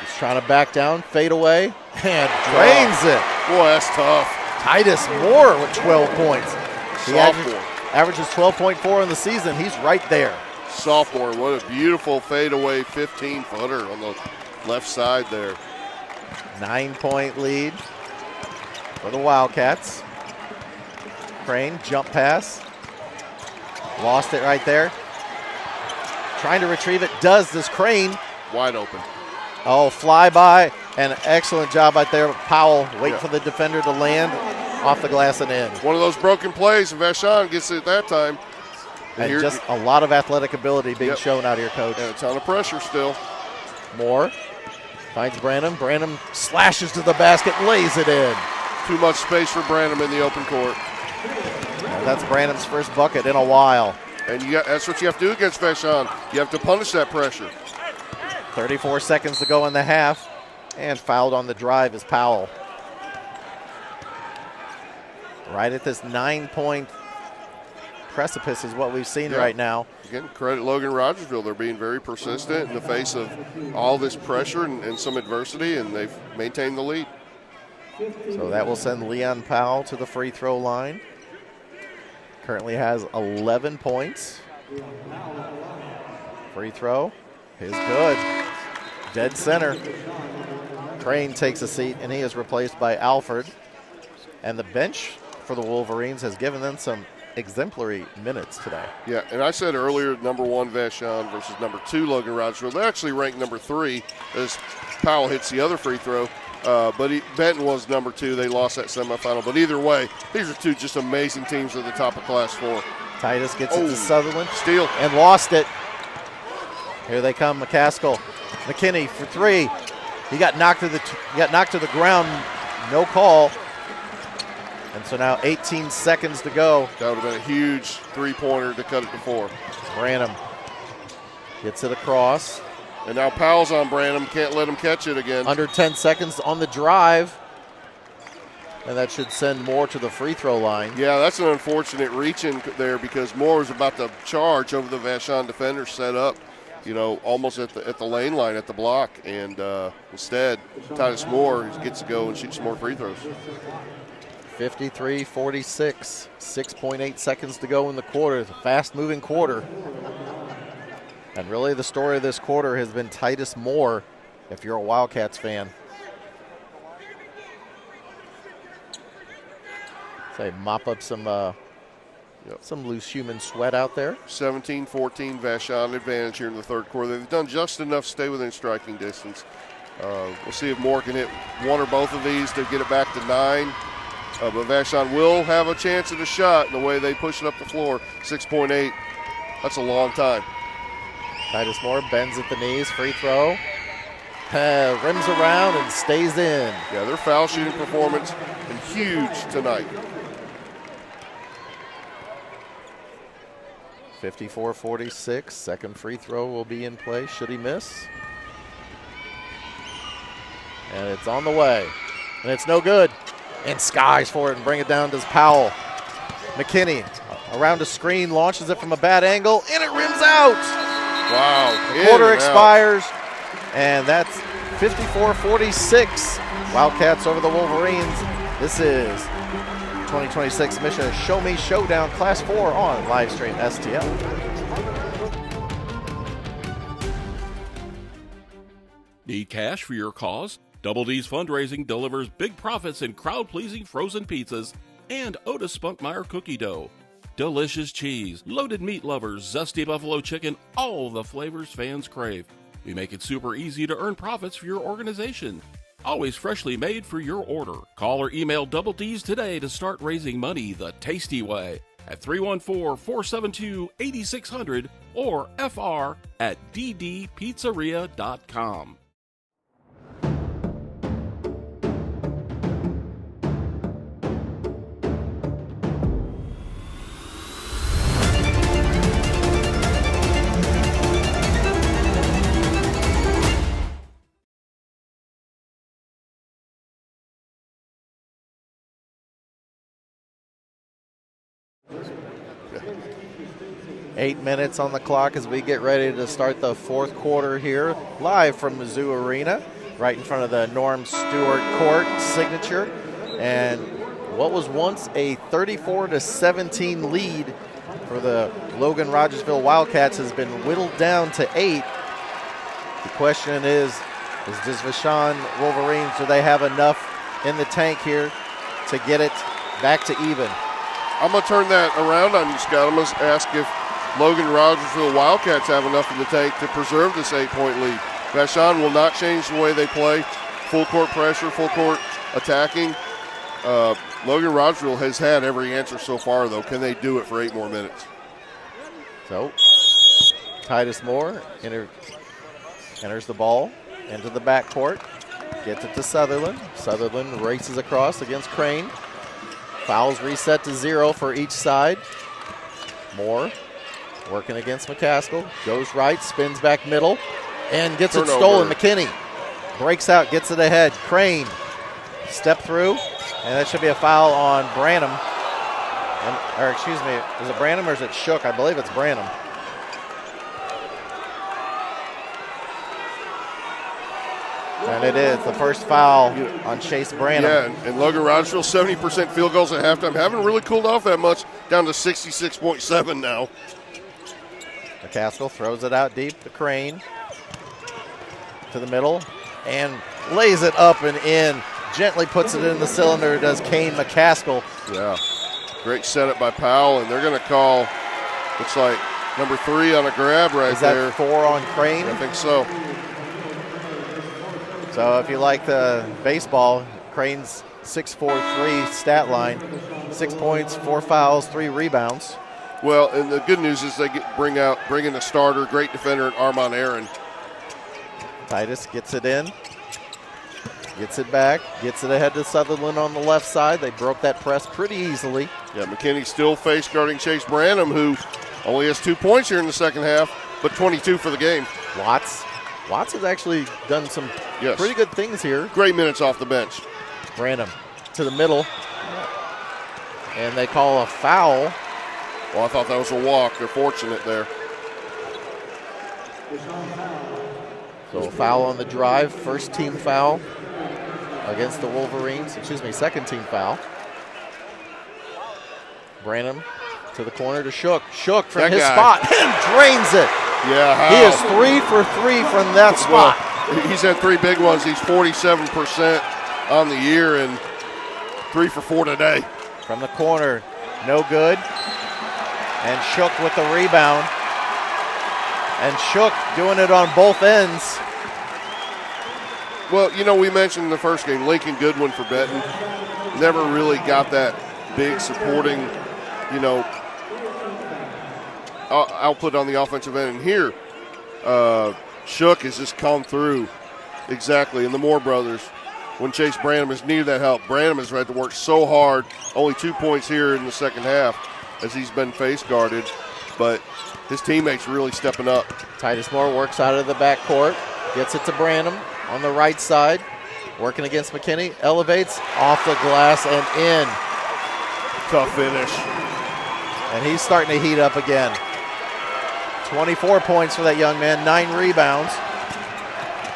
He's trying to back down. Fade away. And drains it. Boy, that's tough. Titus Moore with 12 points. He Sophomore. averages 12.4 in the season. He's right there. Sophomore, what a beautiful fadeaway 15-footer on the left side there. 9-point lead for the Wildcats. Crane, jump pass. Lost it right there. Trying to retrieve it. Does this Crane. Wide open. Oh, flyby. And excellent job right there. Powell wait for the defender to land off the glass and in. One of those broken plays, and Vashon gets it at that time. And just a lot of athletic ability being shown out here, Coach. And a ton of pressure still. Moore finds Branham. Branham slashes to the basket, lays it in. Too much space for Branham in the open court. And that's Branham's first bucket in a while. And that's what you have to do against Vashon. You have to punish that pressure. 34 seconds to go in the half. And fouled on the drive is Powell. Right at this 9-point precipice is what we've seen right now. Again, credit Logan-Rogersville. They're being very persistent in the face of all this pressure and some adversity, and they've maintained the lead. So that will send Leon Powell to the free throw line. Currently has 11 points. Free throw is good. Dead center. Crane takes a seat, and he is replaced by Alford. And the bench for the Wolverines has given them some exemplary minutes today. Yeah, and I said earlier, number 1 Vashon versus number 2 Logan-Rogersville. They actually ranked number 3 as Powell hits the other free throw. But Benton was number 2. They lost that semifinal. But either way, these are 2 just amazing teams at the top of Class 4. Titus gets it to Sutherland. Steal. And lost it. Here they come, McCaskill. McKinney for 3. He got knocked to the ground. No call. And so now 18 seconds to go. That would have been a huge three-pointer to cut it to 4. Branham gets it across. And now Powell's on Branham. Can't let him catch it again. Under 10 seconds on the drive. And that should send Moore to the free throw line. Yeah, that's an unfortunate reach in there because Moore was about to charge over the Vashon defender set up, almost at the lane line at the block. And instead, Titus Moore gets to go and shoot some more free throws. 53-46, 6.8 seconds to go in the quarter. It's a fast-moving quarter. And really the story of this quarter has been Titus Moore, if you're a Wildcats fan. Say, mop up some loose human sweat out there. 17-14 Vashon advantage here in the third quarter. They've done just enough to stay within striking distance. We'll see if Moore can hit one or both of these to get it back to 9. But Vashon will have a chance at a shot in the way they push it up the floor. 6.8. That's a long time. Titus Moore bends at the knees, free throw. Rims around and stays in. Yeah, their foul shooting performance and huge tonight. 54-46. Second free throw will be in play. Should he miss? And it's on the way. And it's no good. And skies for it and bring it down to Powell. McKinney around a screen, launches it from a bad angle, and it rims out. Wow. The quarter expires, and that's 54-46. Wildcats over the Wolverines. This is 2026 Mission Show Me Showdown Class 4 on Livestream STL. Need cash for your cause? Double D's Fundraising delivers big profits in crowd-pleasing frozen pizzas and Otis Spunkmeyer cookie dough. Delicious cheese, loaded meat lovers, zesty buffalo chicken, all the flavors fans crave. We make it super easy to earn profits for your organization. Always freshly made for your order. Call or email Double D's today to start raising money the tasty way at 314-472-8600 or fr@ddpizzeria.com. Eight minutes on the clock as we get ready to start the fourth quarter here, live from Mizzou Arena, right in front of the Norm Stewart Court signature. And what was once a 34-17 lead for the Logan-Rogersville Wildcats has been whittled down to 8. The question is does Vashon Wolverines, do they have enough in the tank here to get it back to even? I'm going to turn that around on you, Scott. I'm going to ask if Logan-Rogersville Wildcats have enough in the tank to preserve this 8-point lead. Vashon will not change the way they play. Full court pressure, full court attacking. Logan-Rogersville has had every answer so far, though. Can they do it for 8 more minutes? So, Titus Moore enters the ball into the backcourt, gets it to Sutherland. Sutherland races across against Crane. Fouls reset to 0 for each side. Moore working against McCaskill. Goes right, spins back middle, and gets it stolen. McKinney breaks out, gets it ahead. Crane, step through, and that should be a foul on Branham. Or excuse me, is it Branham or is it Shook? I believe it's Branham. And it is the first foul on Chase Branham. Yeah, and Logan-Rogersville, 70% field goals at halftime. Haven't really cooled off that much, down to 66.7 now. McCaskill throws it out deep to Crane. To the middle, and lays it up and in. Gently puts it in the cylinder, does Kane McCaskill. Yeah, great setup by Powell, and they're going to call, looks like, number 3 on a grab right there. Is that 4 on Crane? I think so. So if you like the baseball, Crane's 6-4-3 stat line, 6 points, 4 fouls, 3 rebounds. Well, and the good news is they bring in a starter, great defender, in Armand Aaron. Titus gets it in, gets it back, gets it ahead to Sutherland on the left side. They broke that press pretty easily. Yeah, McKinney still face guarding Chase Branham, who only has 2 points here in the second half, but 22 for the game. Watts has actually done some pretty good things here. Great minutes off the bench. Branham to the middle. And they call a foul. Well, I thought that was a walk. They're fortunate there. So a foul on the drive, first team foul against the Wolverines. Second team foul. Branham to the corner to Shook. Shook from his spot and drains it. Yeah, how? He is 3 for 3 from that spot. Well, he's had 3 big ones. He's 47% on the year and 3 for 4 today. From the corner, no good. And Shook with the rebound. And Shook doing it on both ends. Well, you know, we mentioned in the first game, Lincoln Goodwin for Benton. Never really got that big supporting, you know, output on the offensive end. And here, Shook has just come through exactly. And the Moore brothers, when Chase Branham has needed that help, Branham has had to work so hard. Only 2 points here in the second half as he's been face guarded. But his teammates really stepping up. Titus Moore works out of the backcourt, gets it to Branham on the right side, working against McKinney, elevates off the glass and in. Tough finish. And he's starting to heat up again. 24 points for that young man, 9 rebounds.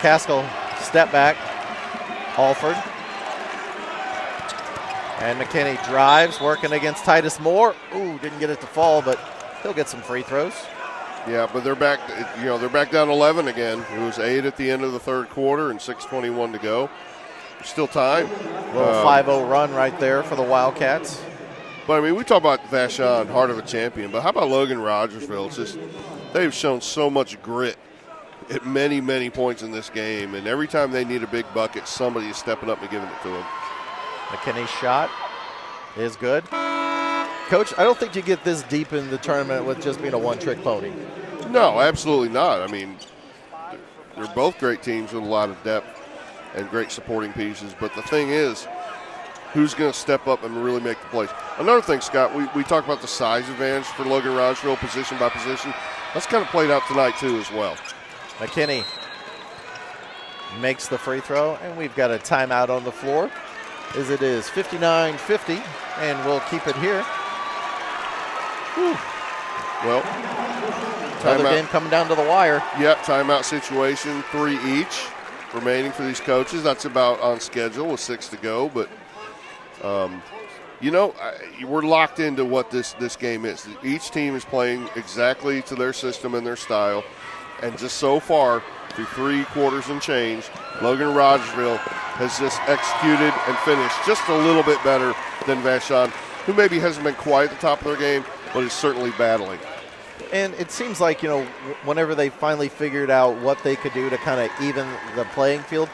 Caskell, step back. Alford. And McKinney drives, working against Titus Moore. Ooh, didn't get it to fall, but he'll get some free throws. Yeah, but they're back. You know, they're back down 11 again. It was 8 at the end of the third quarter and 6:21 to go. There's still time. Little 5-0 run right there for the Wildcats. But I mean, we talk about Vashon, heart of a champion. But how about Logan-Rogersville? It's just they've shown so much grit at many, many points in this game, and every time they need a big bucket, somebody is stepping up and giving it to them. McKinney's shot is good. Coach, I don't think you get this deep in the tournament with just being a one-trick pony. No, absolutely not. I mean, they're both great teams with a lot of depth and great supporting pieces. But the thing is, who's going to step up and really make the plays? Another thing, Scott, we talk about the size advantage for Logan-Rogersville, position by position. That's kind of played out tonight, too, as well. McKinney makes the free throw, and we've got a timeout on the floor, as it is 59-50, and we'll keep it here. Whew. Well, another game coming down to the wire. Yep, timeout situation, 3 each remaining for these coaches. That's about on schedule with 6 to go. But, you know, we're locked into what this game is. Each team is playing exactly to their system and their style. And just so far, through 3 quarters and change, Logan-Rogersville has just executed and finished just a little bit better than Vashon, who maybe hasn't been quite at the top of their game, but is certainly battling. And it seems like, you know, whenever they finally figured out what they could do to kind of even the playing field,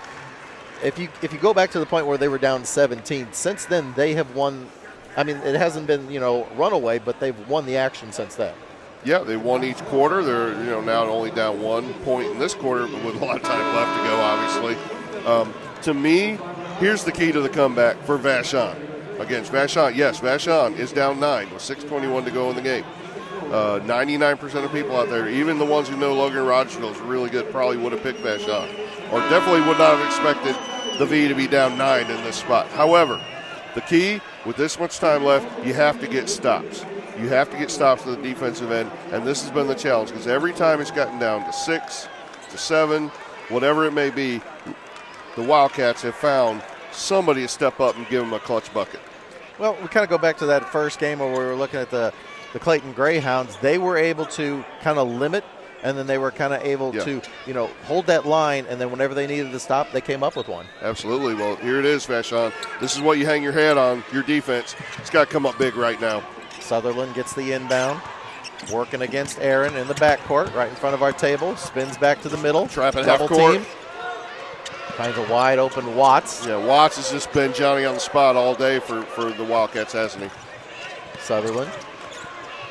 if you go back to the point where they were down 17, since then they have won. I mean, it hasn't been, you know, runaway, but they've won the action since then. Yeah, they won each quarter. They're, you know, now only down 1 point in this quarter, but with a lot of time left to go, obviously. To me, here's the key to the comeback for Vashon. Against Vashon, yes, Vashon is down 9 with 6:21 to go in the game. 99% of people out there, even the ones who know Logan-Rogersville is really good, probably would have picked Vashon, or definitely would not have expected the V to be down 9 in this spot. However, the key, with this much time left, you have to get stops. You have to get stops to the defensive end, and this has been the challenge because every time it's gotten down to 6, to 7, whatever it may be, the Wildcats have found somebody to step up and give them a clutch bucket. Well, we kind of go back to that first game where we were looking at the Clayton Greyhounds. They were able to kind of limit, and then they were kind of able to, you know, hold that line, and then whenever they needed to stop, they came up with one. Absolutely. Well, here it is, Vashon. This is what you hang your hat on, your defense. It's got to come up big right now. Sutherland gets the inbound, working against Aaron in the backcourt, right in front of our table. Spins back to the middle. Trapping double half court. Team. Finds a wide open Watts. Yeah, Watts has just been Johnny on the spot all day for the Wildcats, hasn't he? Sutherland.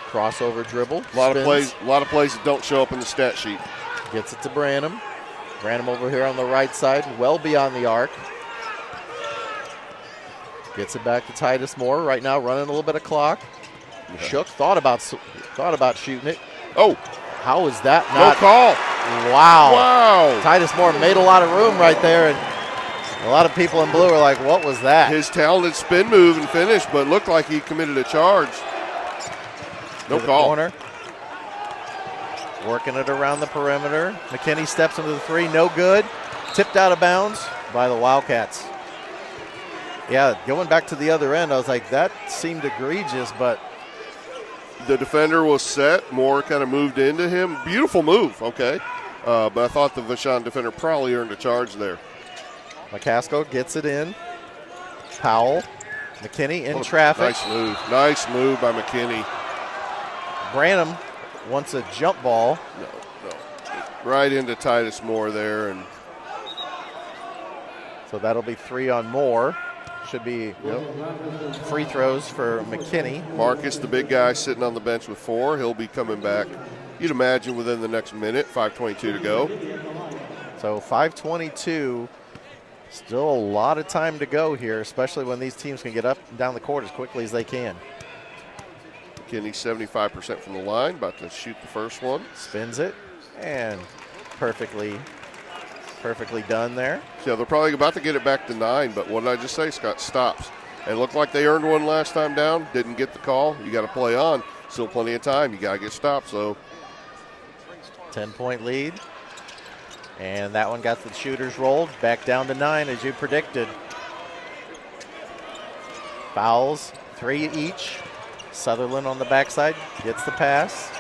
Crossover dribble. A lot of plays that don't show up in the stat sheet. Gets it to Branham. Branham over here on the right side, well beyond the arc. Gets it back to Titus Moore. Right now running a little bit of clock. Yeah. Shook thought about shooting it. Oh. How is that not? No call. Wow. Titus Moore made a lot of room right there, and A lot of people in blue are like, what was that? His talented spin move and finish, but looked like he committed a charge. No call. Corner. Working it around the perimeter. McKinney steps into the three, no good. Tipped out of bounds by the Wildcats. Yeah, going back to the other end, I was like, that seemed egregious, but the defender was set. Moore kind of moved into him. Beautiful move, okay. But I thought the Vashon defender probably earned a charge there. McCaskill gets it in. Powell. McKinney in traffic. Nice move. Nice move by McKinney. Branham wants a jump ball. No. Right into Titus Moore there. And so that'll be 3 on Moore. Should be free throws for McKinney. Marcus, the big guy, sitting on the bench with 4. He'll be coming back, you'd imagine, within the next minute. 5:22 to go. So 5:22. Still a lot of time to go here, especially when these teams can get up and down the court as quickly as they can. McKinney 75% from the line, about to shoot the first one. Spins it, and perfectly done there. Yeah, they're probably about to get it back to 9, but what did I just say? Scott stops. And looked like they earned one last time down. Didn't get the call. You got to play on. Still plenty of time. You got to get stopped. So 10-point lead. And that one got the shooters rolled. Back down to 9 as you predicted. Fouls, 3 each. Sutherland on the backside gets the pass.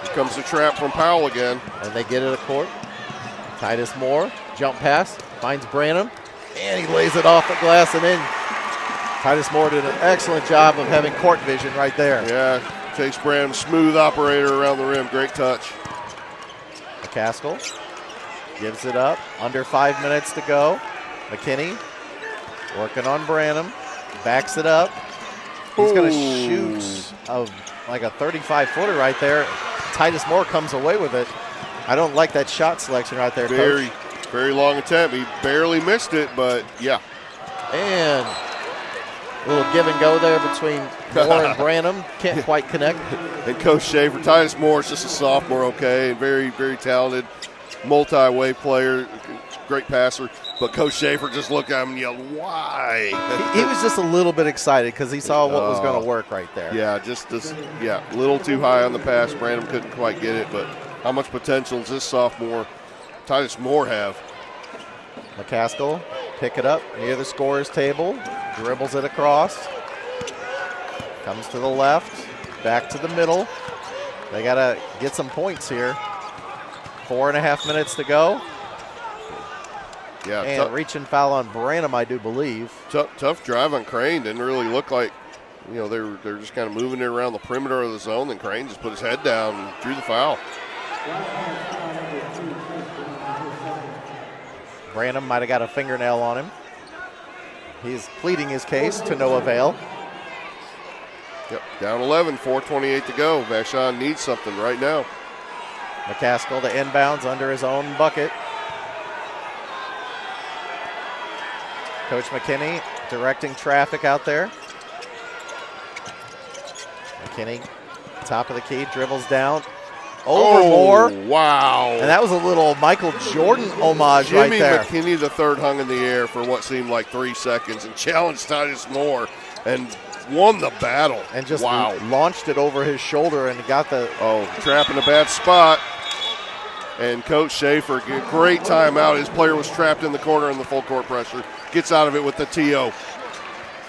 Here comes the trap from Powell again. And they get it at court. Titus Moore, jump pass, finds Branham, and he lays it off the glass and in. Titus Moore did an excellent job of having court vision right there. Yeah, Chase Branham, smooth operator around the rim, great touch. McCaskill gives it up, under 5 minutes to go. McKinney working on Branham, backs it up. He's going to shoot like a 35-footer right there. Titus Moore comes away with it. I don't like that shot selection right there, Coach. Coach. Very long attempt. He barely missed it, but yeah. And a little give and go there between Moore and Branham. Can't quite connect. And Coach Schaefer, Titus Moore is just a sophomore, okay, and very, very talented, multi-way player, great passer. But Coach Schaefer just looked at him and yelled, why? He was just a little bit excited because he saw what was going to work right there. Yeah, a little too high on the pass. Branham couldn't quite get it, but how much potential does this sophomore Titus Moore have? McCaskill pick it up near the scorer's table, dribbles it across, comes to the left, back to the middle. They got to get some points here. 4.5 minutes to go. Yeah, and reaching foul on Branham, I do believe. Tough drive on Crane. Didn't really look like, they're just kind of moving it around the perimeter of the zone. Then Crane just put his head down and drew the foul. Branham might have got a fingernail on him. He's pleading his case to no avail. Yep, down 11, 4:28 to go. Vashon needs something right now. McCaskill to inbounds under his own bucket. Coach McKinney directing traffic out there. McKinney, top of the key, dribbles down. Over Moore. Wow. And that was a little Michael Jordan homage right there. Jimmy McKinney the third hung in the air for what seemed like 3 seconds and challenged Titus Moore and won the battle. And just launched it over his shoulder and got the... trap in a bad spot. And Coach Schaefer, great timeout. His player was trapped in the corner in the full court pressure. Gets out of it with the TO.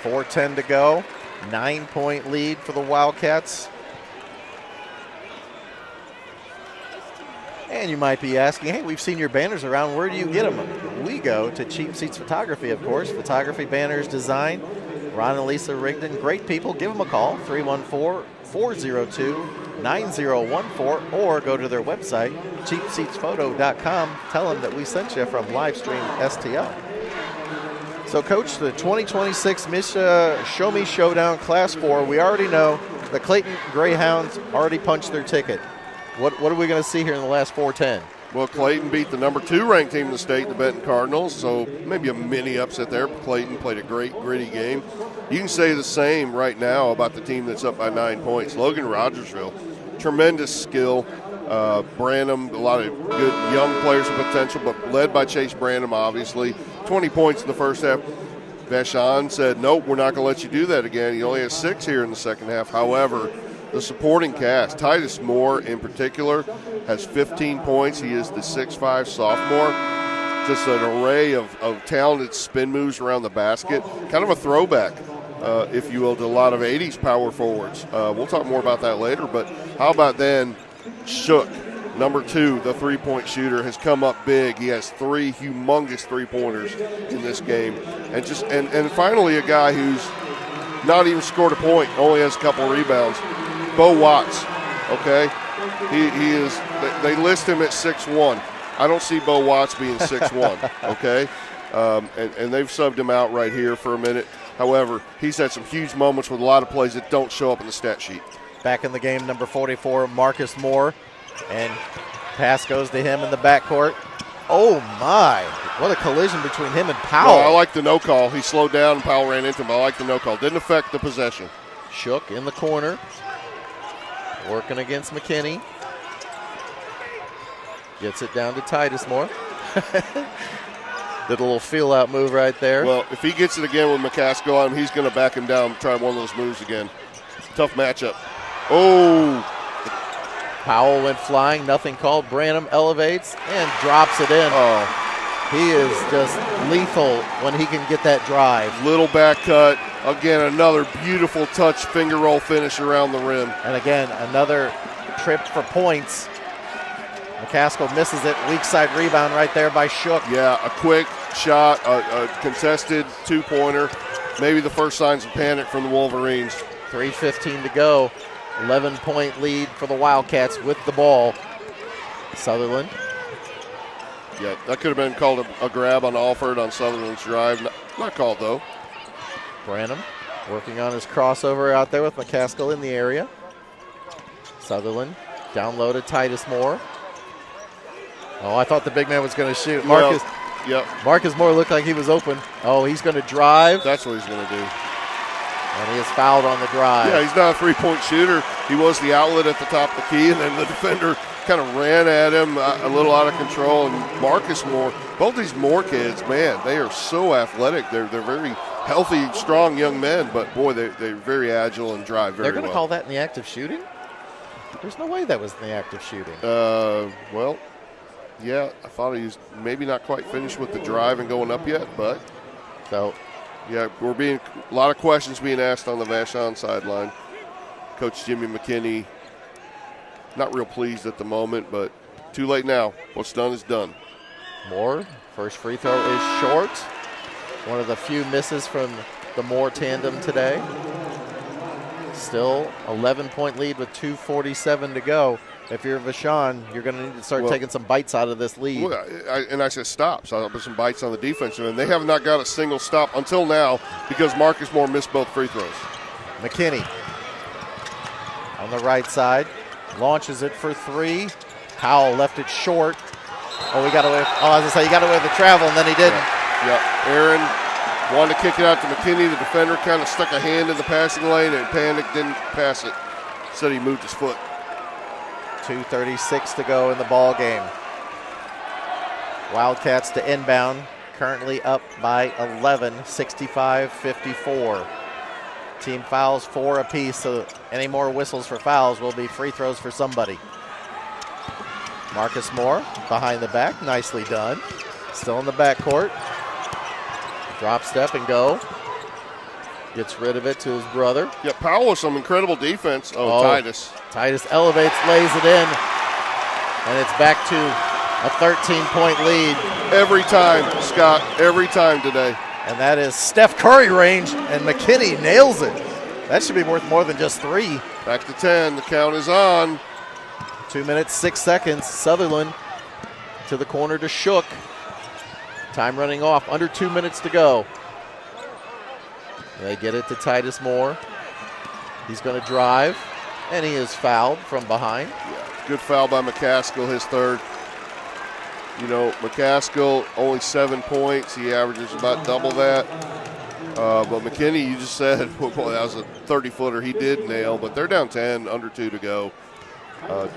4:10 to go. 9-point lead for the Wildcats. And you might be asking, hey, we've seen your banners around. Where do you get them? We go to Cheap Seats Photography, of course. Photography, banners, design. Ron and Lisa Rigdon, great people. Give them a call, 314-402-9014, or go to their website, cheapseatsphoto.com. Tell them that we sent you from Livestream STL. So, Coach, the 2026 Miss Show Me Showdown Class 4, we already know the Clayton Greyhounds already punched their ticket. What are we going to see here in the last 4:10? Well, Clayton beat the number 2 ranked team in the state, the Benton Cardinals, so maybe a mini upset there. Clayton played a great, gritty game. You can say the same right now about the team that's up by 9 points. Logan-Rogersville, tremendous skill. Branham, a lot of good young players with potential, but led by Chase Branham, obviously. 20 points in the first half. Vashon said, nope, we're not going to let you do that again. He only has 6 here in the second half. However, the supporting cast, Titus Moore in particular, has 15 points. He is the 6'5 sophomore. Just an array of talented spin moves around the basket. Kind of a throwback, if you will, to a lot of 80s power forwards. We'll talk more about that later, but how about then Shook, number 2, the three-point shooter, has come up big. He has 3 humongous three-pointers in this game. And finally a guy who's not even scored a point, only has a couple rebounds. Bo Watts, okay? He is – they list him at 6'1". I don't see Bo Watts being 6'1", okay? And they've subbed him out right here for a minute. However, he's had some huge moments with a lot of plays that don't show up in the stat sheet. Back in the game, number 44, Marcus Moore. And pass goes to him in the backcourt. Oh, my. What a collision between him and Powell. Well, I like the no call. He slowed down and Powell ran into him. I like the no call. Didn't affect the possession. Shook in the corner. Working against McKinney. Gets it down to Titus Moore. Did a little feel-out move right there. Well, if he gets it again with McCaskill on him, he's going to back him down and try one of those moves again. Tough matchup. Oh. Powell went flying. Nothing called. Branham elevates and drops it in. Oh. He is just lethal when he can get that drive. Little back cut. Again, another beautiful touch finger roll finish around the rim. And again, another trip for points. McCaskill misses it. Weak side rebound right there by Shook. Yeah, a quick shot, a contested two-pointer. Maybe the first signs of panic from the Wolverines. 3:15 to go. 11-point lead for the Wildcats with the ball. Sutherland. Yeah, that could have been called a grab on Alford on Sutherland's drive. Not called, though. Branham working on his crossover out there with McCaskill in the area. Sutherland down low to Titus Moore. Oh, I thought the big man was going to shoot. Marcus Moore looked like he was open. Oh, he's going to drive. That's what he's going to do. And he is fouled on the drive. Yeah, he's not a three-point shooter. He was the outlet at the top of the key, and then the defender kind of ran at him a little out of control. And Marcus Moore, both these Moore kids, man, they are so athletic. They're very healthy, strong young men, but, boy, they're very agile and drive very well. They're going to call that in the act of shooting? There's no way that was in the act of shooting. Well, yeah, I thought he was maybe not quite finished with the drive and going up yet, but. So. Yeah, a lot of questions being asked on the Vashon sideline. Coach Jimmy McKinney, not real pleased at the moment, but too late now. What's done is done. Moore, first free throw is short. One of the few misses from the Moore tandem today. Still 11-point lead with 2:47 to go. If you're Vashon, you're going to need to start taking some bites out of this lead. Well, I said stop, so I'll put some bites on the defense. And they have not got a single stop until now because Marcus Moore missed both free throws. McKinney on the right side. Launches it for 3. Powell left it short. Oh, he got away. I was going to say, he got away with the travel, and then he didn't. Yeah. Aaron wanted to kick it out to McKinney. The defender kind of stuck a hand in the passing lane and panicked, didn't pass it. Said he moved his foot. 2:36 to go in the ball game. Wildcats to inbound, currently up by 11, 65-54. Team fouls 4 apiece, so any more whistles for fouls will be free throws for somebody. Marcus Moore behind the back, nicely done. Still in the backcourt. Drop step and go. Gets rid of it to his brother. Yeah, Powell with some incredible defense. Oh, Titus. Titus elevates, lays it in, and it's back to a 13-point lead. Every time, Scott, every time today. And that is Steph Curry range, and McKinney nails it. That should be worth more than just 3. Back to 10, the count is on. 2 minutes, 6 seconds. Sutherland to the corner to Shook. Time running off, under 2 minutes to go. They get it to Titus Moore. He's going to drive, and he is fouled from behind. Yeah, good foul by McCaskill, his third. You know, McCaskill only 7 points. He averages about double that. But McKinney, you just said, well, boy, that was a 30-footer. He did nail, but they're down 10, under 2 to go. How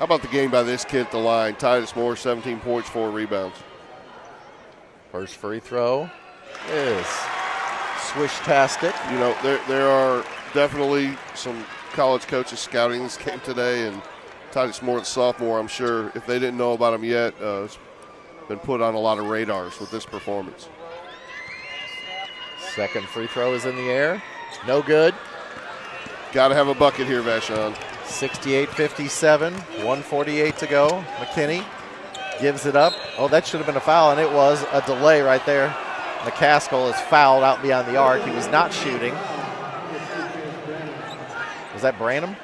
about the game by this kid at the line? Titus Moore, 17 points, 4 rebounds. First free throw is swish-tastic. You know, there are definitely some college coaches scouting this game today, and Titus Moore, the sophomore, I'm sure, if they didn't know about him yet, has been put on a lot of radars with this performance. Second free throw is in the air. No good. Got to have a bucket here, Vashon. 68-57, 1:48 to go. McKinney gives it up. Oh, that should have been a foul, and it was a delay right there. McCaskill is fouled out beyond the arc. He was not shooting. Was that Branham?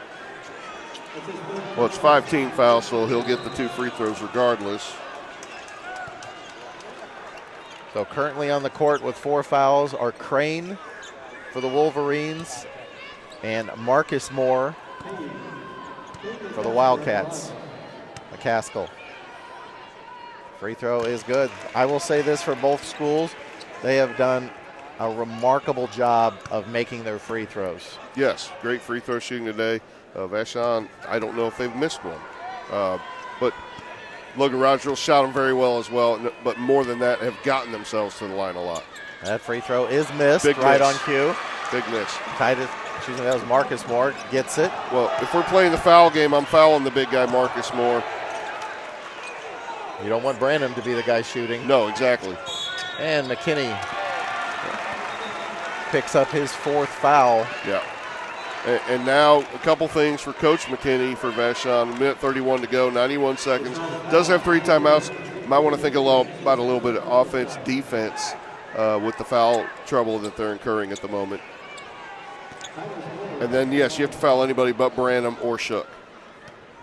Well, it's 5-team foul, so he'll get the 2 free throws regardless. So currently on the court with 4 fouls are Crane for the Wolverines and Marcus Moore for the Wildcats. McCaskill. Free throw is good. I will say this for both schools. They have done a remarkable job of making their free throws. Yes, great free throw shooting today. Vashon, I don't know if they've missed one. But Logan-Rogersville shot them very well as well. But more than that, have gotten themselves to the line a lot. That free throw is missed. Big right miss. On cue. Big miss. Titus, that was Marcus Moore. Gets it. Well, if we're playing the foul game, I'm fouling the big guy, Marcus Moore. You don't want Branham to be the guy shooting. No, exactly. And McKinney picks up his 4th foul. Yeah. And now a couple things for Coach McKinney for Vashon. 1:31 to go, 91 seconds. Does have 3 timeouts. Might want to think about a little bit of offense, defense with the foul trouble that they're incurring at the moment. And then, yes, you have to foul anybody but Branham or Shook.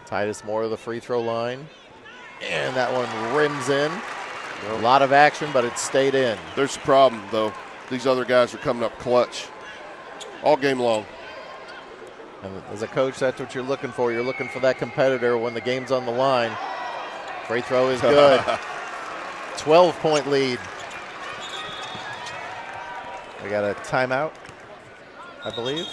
Titus Moore to the free throw line. And that one rims in. A lot of action, but it stayed in. There's a problem, though. These other guys are coming up clutch all game long. And as a coach, that's what you're looking for. You're looking for that competitor when the game's on the line. Free throw is good. 12-point lead. We got a timeout, I believe.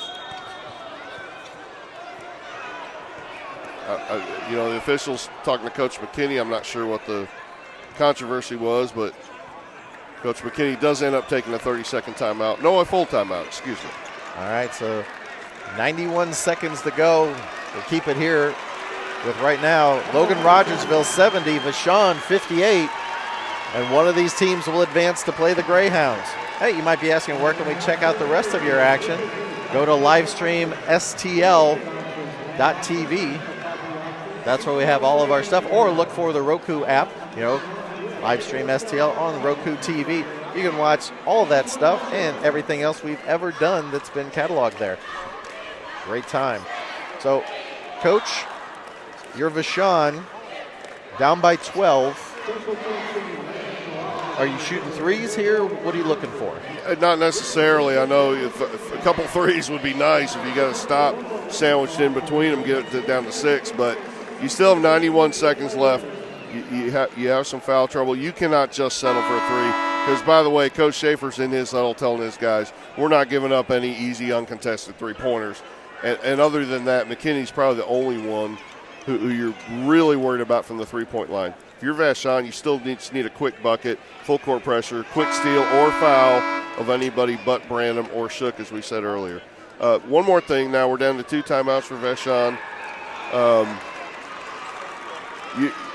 You know, the officials talking to Coach McKinney, I'm not sure what the controversy was, but Coach McKinney does end up taking a 30-second timeout. No, a full timeout, excuse me. All right, so 91 seconds to go. We'll keep it here with right now Logan-Rogersville 70, Vashon 58, and one of these teams will advance to play the Greyhounds. Hey, you might be asking, where can we check out the rest of your action? Go to livestreamstl.tv. That's where we have all of our stuff. Or look for the Roku app, Livestream STL on Roku TV. You can watch all of that stuff and everything else we've ever done that's been cataloged there. Great time. So, Coach, you're Vashon, down by 12. Are you shooting threes here? What are you looking for? Not necessarily. I know a couple threes would be nice if you got to stop sandwiched in between them, get it down to 6. But you still have 91 seconds left. You have some foul trouble. You cannot just settle for a 3. Because, by the way, Coach Schaefer's in his huddle telling his guys, we're not giving up any easy, uncontested 3-pointers. And other than that, McKinney's probably the only one who you're really worried about from the 3-point line. If you're Vashon, you still need a quick bucket, full court pressure, quick steal or foul of anybody but Branham or Shook, as we said earlier. One more thing. Now we're down to 2 timeouts for Vashon.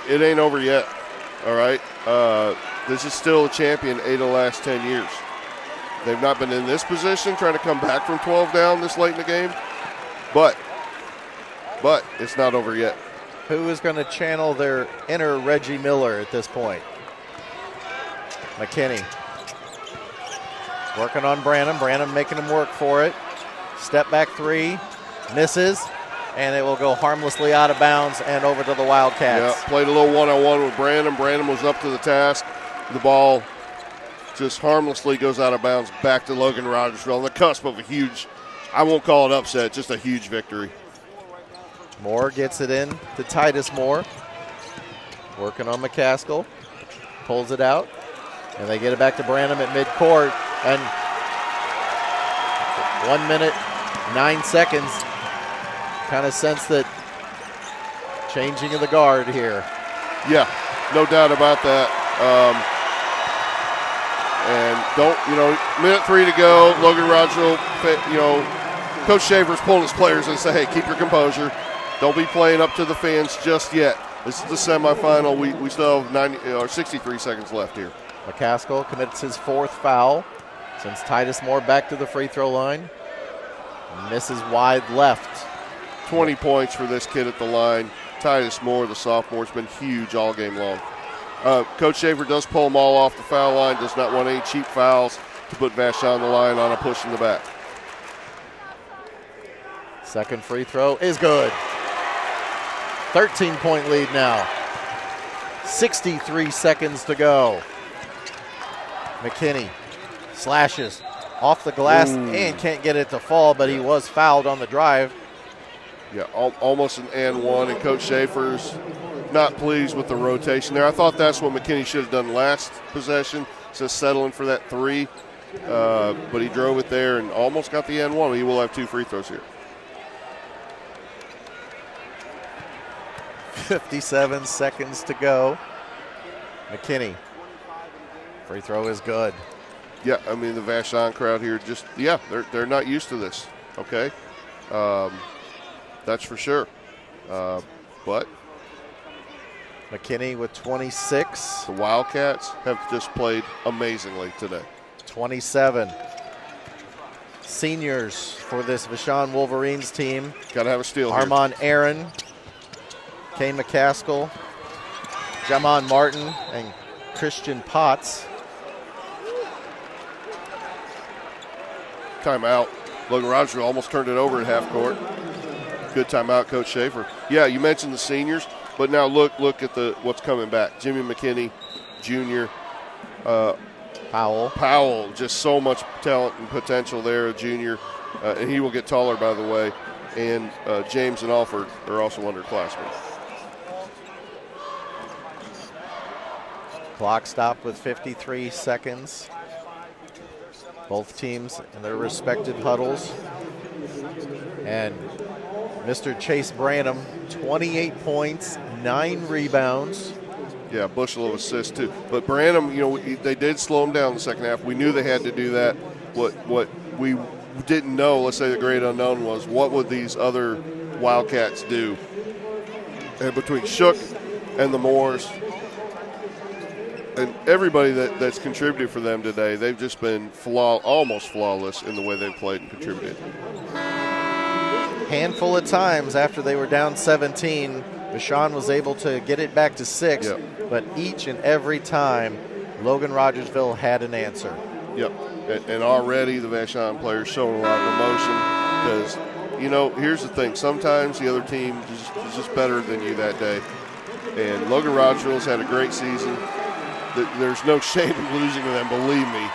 It ain't over yet, all right? This is still a champion 8 of the last 10 years. They've not been in this position trying to come back from 12 down this late in the game, but it's not over yet. Who is going to channel their inner Reggie Miller at this point? McKinney. Working on Branham. Branham making him work for it. Step back 3. Misses. And it will go harmlessly out of bounds and over to the Wildcats. Yeah, played a little one-on-one with Branham. Branham was up to the task. The ball just harmlessly goes out of bounds back to Logan-Rogersville on the cusp of a huge, I won't call it upset, just a huge victory. Moore gets it in to Titus Moore. Working on McCaskill. Pulls it out. And they get it back to Branham at midcourt. And 1 minute, 9 seconds. Kind of sense that changing of the guard here. Yeah, no doubt about that. And don't, minute 3 to go, Logan-Rogersville, Coach Schaefer's pulling his players and say, hey, keep your composure. Don't be playing up to the fans just yet. This is the semifinal. We still have 63 seconds left here. McCaskill commits his 4th foul. Sends Titus Moore back to the free throw line. Misses wide left. 20 points for this kid at the line. Titus Moore, the sophomore, has been huge all game long. Coach Schaefer does pull them all off the foul line, does not want any cheap fouls to put Vashon on the line on a push in the back. Second free throw is good. 13-point lead now. 63 seconds to go. McKinney slashes off the glass and can't get it to fall, but he was fouled on the drive. Yeah, almost an and one, and Coach Schaefer's not pleased with the rotation there. I thought that's what McKinney should have done last possession, just settling for that 3. But he drove it there and almost got the and one. He will have 2 free throws here. 57 seconds to go. McKinney. Free throw is good. Yeah, I mean, the Vashon crowd here they're not used to this, okay? That's for sure. But McKinney with 26. The Wildcats have just played amazingly today. 27. Seniors for this Vashon Wolverines team. Got to have a steal here. Armand Aaron, Kane McCaskill, Jamon Martin, and Christian Potts. Timeout. Logan-Rogersville almost turned it over at half court. Good timeout, Coach Schaefer. Yeah, you mentioned the seniors, but now look at what's coming back. Jimmy McKinney, Jr., Powell, just so much talent and potential there, a junior, and he will get taller, by the way. And James and Alford are also underclassmen. Clock stopped with 53 seconds. Both teams in their respective huddles. And Mr. Chase Branham, 28 points, 9 rebounds. Yeah, bushel of assists too. But Branham, they did slow him down in the second half. We knew they had to do that. What we didn't know, let's say the great unknown, was what would these other Wildcats do? And between Shook and the Moors and everybody that's contributed for them today, they've just been almost flawless in the way they've played and contributed. Handful of times after they were down 17, Vashon was able to get it back to 6, but each and every time, Logan-Rogersville had an answer. Yep, and already the Vashon players showing a lot of emotion because, here's the thing. Sometimes the other team is just better than you that day. And Logan-Rogersville's had a great season. There's no shame in losing to them, believe me.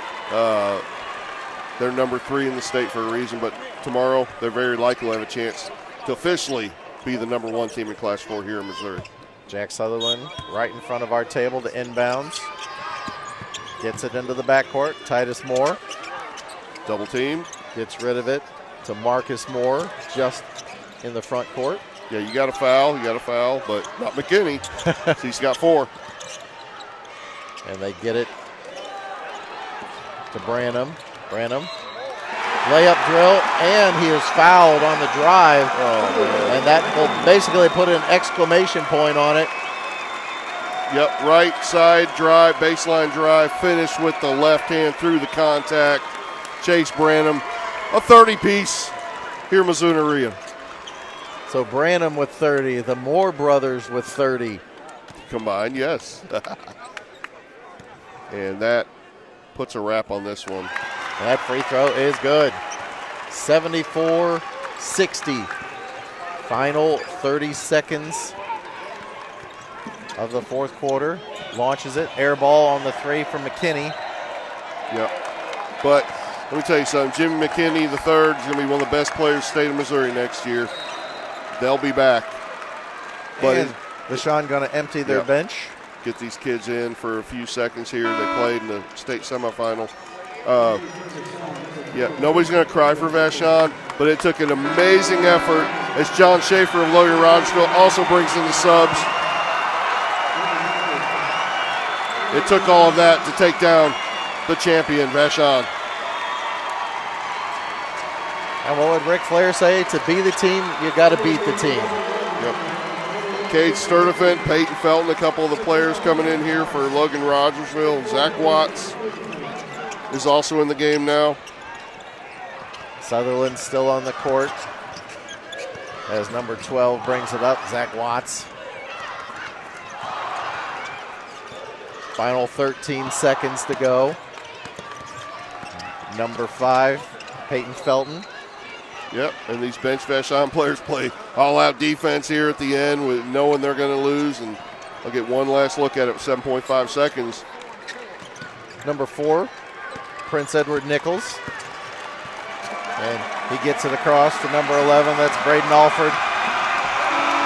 They're number 3 in the state for a reason, but tomorrow they're very likely to have a chance to officially be the number 1 team in Class 4 here in Missouri. Jack Sutherland right in front of our table to inbounds. Gets it into the backcourt. Titus Moore. Double team. Gets rid of it to Marcus Moore just in the front court. Yeah, you got a foul, but not McKinney. He's got 4. And they get it to Branham. Layup drill, and he is fouled on the drive. And that will basically put an exclamation point on it. Yep, right side drive, baseline drive, finish with the left hand through the contact. Chase Branham, a 30-piece here in Mizzouneria. So Branham with 30, the Moore brothers with 30. Combined, yes. And that puts a wrap on this one. That free throw is good. 74-60. Final 30 seconds of the fourth quarter. Launches it. Air ball on the 3 from McKinney. Yep. But let me tell you something. Jimmy McKinney III is going to be one of the best players in the state of Missouri next year. They'll be back. But Vashon going to empty their bench. Get these kids in for a few seconds here. They played in the state semifinal. Nobody's going to cry for Vashon, but it took an amazing effort as John Schaefer of Logan-Rogersville also brings in the subs. It took all of that to take down the champion, Vashon. And what would Ric Flair say? To be the team, you got to beat the team. Yep. Cade Sturdivant, Peyton Felton, a couple of the players coming in here for Logan-Rogersville. Zach Watts is also in the game now. Sutherland still on the court as number 12 brings it up, Zach Watts. Final 13 seconds to go. Number 5, Peyton Felton. Yep, and these bench Vashon players play all-out defense here at the end with knowing they're going to lose, and I'll get one last look at it with 7.5 seconds. Number 4, Prince Edward Nichols. And he gets it across to number 11, that's Braden Alford.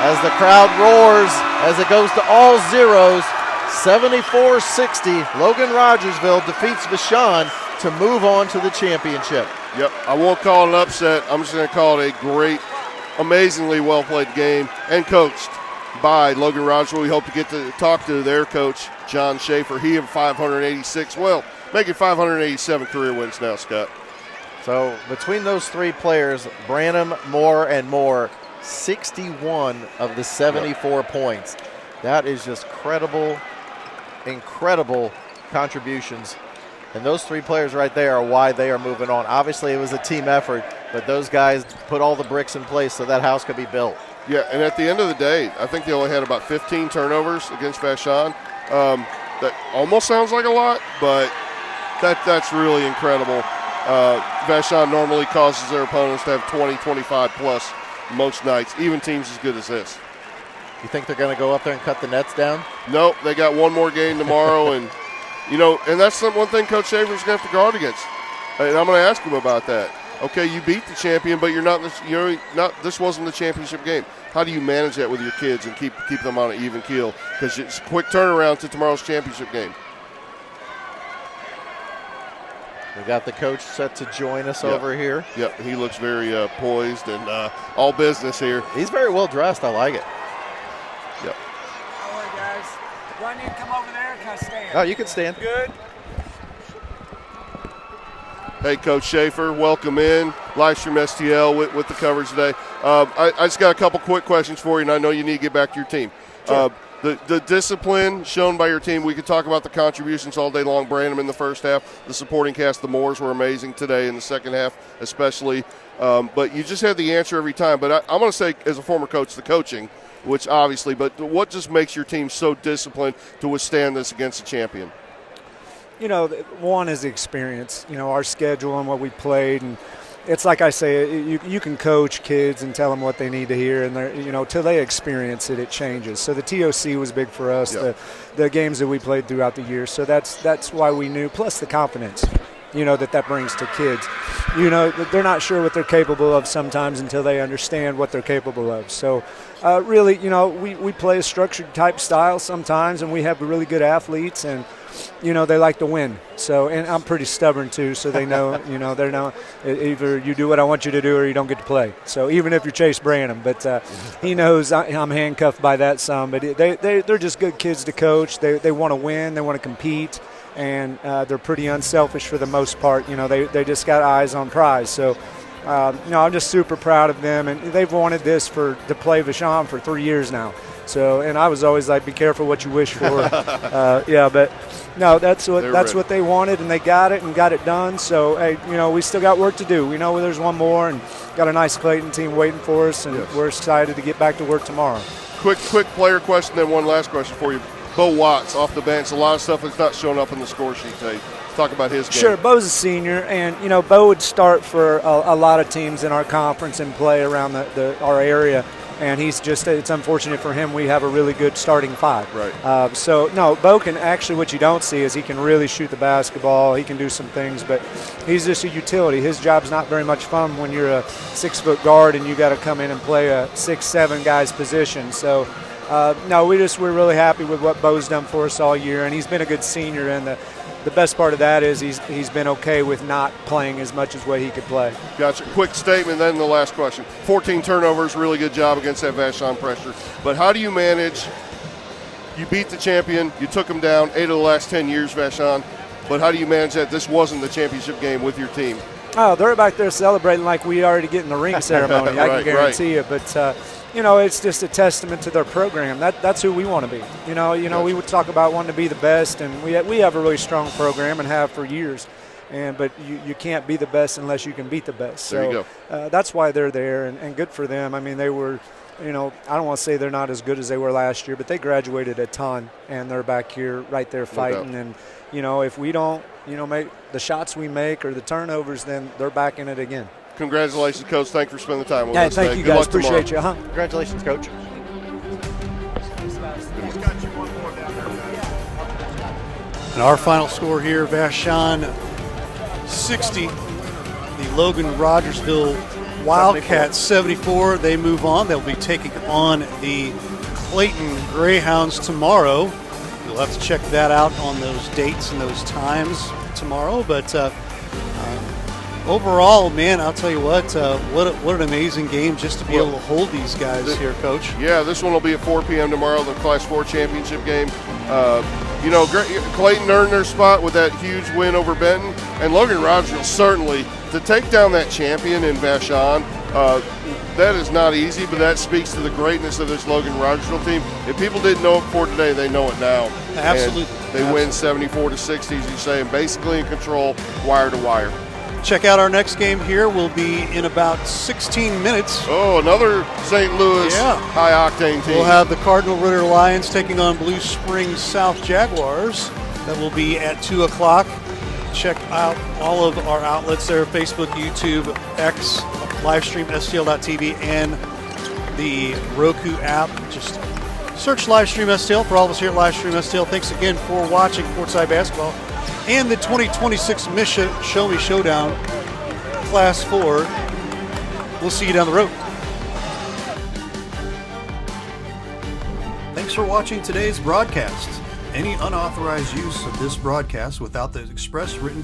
As the crowd roars, as it goes to all zeros, 74-60, Logan-Rogersville defeats Vashon to move on to the championship. Yep, I won't call it an upset. I'm just going to call it a great, amazingly well-played game and coached by Logan-Rogersville. We hope to get to talk to their coach, John Schaefer. He had 586, well, making 587 career wins now, Scott. So between those 3 players, Branham, Moore, and Moore, 61 of the 74 points. That is just incredible contributions. And those 3 players right there are why they are moving on. Obviously, it was a team effort, but those guys put all the bricks in place so that house could be built. Yeah, and at the end of the day, I think they only had about 15 turnovers against Vashon. That almost sounds like a lot, but that's really incredible. Vashon normally causes their opponents to have 20, 25 plus most nights, even teams as good as this. You think they're going to go up there and cut the nets down? Nope, they got one more game tomorrow, and and that's one thing Coach Schaefer's going to have to guard against. And I'm going to ask him about that. Okay, you beat the champion, but this wasn't the championship game. How do you manage that with your kids and keep them on an even keel? Because it's a quick turnaround to tomorrow's championship game. We got the coach set to join us over here. Yep, he looks very poised and all business here. He's very well dressed. I like it. Yep. All right, guys. Do I need to come over there or can I stand? Oh, you can stand. Good. Hey, Coach Schaefer, welcome in. Livestream STL with the coverage today. I just got a couple quick questions for you, and I know you need to get back to your team. Sure. The discipline shown by your team, we could talk about the contributions all day long. Branham in the first half, the supporting cast, the Moores were amazing today in the second half especially. But you just had the answer every time. But I'm going to say, as a former coach, the coaching, which obviously, but what just makes your team so disciplined to withstand this against a champion? One is the experience, our schedule and what we played. And it's like I say, you can coach kids and tell them what they need to hear, and till they experience it, it changes. So the TOC was big for us, the games that we played throughout the year. So that's why we knew, plus the confidence, that brings to kids. They're not sure what they're capable of sometimes until they understand what they're capable of. So really, we play a structured type style sometimes, and we have really good athletes, and they like to win. So, and I'm pretty stubborn too, so they know, they know either you do what I want you to do or you don't get to play. So even if you're Chase Branham, but he knows I'm handcuffed by that some. But they're just good kids to coach. They want to win. They want to compete, and they're pretty unselfish for the most part. They just got eyes on prize. So. I'm just super proud of them, and they've wanted this to play Vashon for 3 years now. So, and I was always like, be careful what you wish for. But no, that's what they wanted, and they got it and got it done. So, hey, we still got work to do. We know there's one more, and got a nice Clayton team waiting for us, and we're excited to get back to work tomorrow. Quick player question, then one last question for you. Bo Watts off the bench, a lot of stuff that's not showing up in the score sheet today. Talk about his game. Sure, Bo's a senior, and Bo would start for a lot of teams in our conference and play around our area. And it's unfortunate for him. We have a really good starting 5. Right. Bo can actually, what you don't see is he can really shoot the basketball. He can do some things, but he's just a utility. His job's not very much fun when you're a 6-foot guard and you got to come in and play a 6-7 guy's position. So, we're really happy with what Bo's done for us all year, and he's been a good senior. And the best part of that is he's been okay with not playing as much as what he could play. Gotcha. Quick statement, then the last question. 14 turnovers, really good job against that Vashon pressure. But how do you manage? You beat the champion. You took him down 8 of the last 10 years, Vashon. but how do you manage that? This wasn't the championship game with your team. Oh, they're back there celebrating like we already get in the ring ceremony. I can guarantee you. But it's just a testament to their program. That's who we want to be. We would talk about wanting to be the best, and we have a really strong program and have for years. But you can't be the best unless you can beat the best. There you go. That's why they're there, and good for them. I mean, they were. I don't want to say they're not as good as they were last year, but they graduated a ton, and they're back here right there fighting. And, if we don't, make the shots we make or the turnovers, then they're back in it again. Congratulations, Coach. Thanks for spending the time with us today. Thank you, guys. Appreciate you. Congratulations, Coach. And our final score here, Vashon 60, the Logan-Rogersville Wildcats 74. They move on. They'll be taking on the Clayton Greyhounds tomorrow. You'll have to check that out on those dates and those times tomorrow. But overall, man, I'll tell you what an amazing game just to be able to hold these guys here, Coach. Yeah, this one will be at 4 p.m. tomorrow, the Class 4 championship game. Clayton earned their spot with that huge win over Benton, and Logan-Rogersville certainly, to take down that champion in Vashon, that is not easy, but that speaks to the greatness of this Logan-Rogersville team. If people didn't know it before today, they know it now. Absolutely. And they win 74-60, as you say, and basically in control wire to wire. Check out our next game here. We'll be in about 16 minutes. Oh, another St. Louis high-octane team. We'll have the Cardinal Ritter Lions taking on Blue Springs South Jaguars. That will be at 2 o'clock. Check out all of our outlets there, Facebook, YouTube, X, livestream, STL.tv, and the Roku app. Just search Livestream STL for all of us here at Livestream STL. Thanks again for watching Courtside Basketball and the 2026 Show Me Showdown Class 4. We'll see you down the road. Thanks for watching today's broadcast. Any unauthorized use of this broadcast without the express written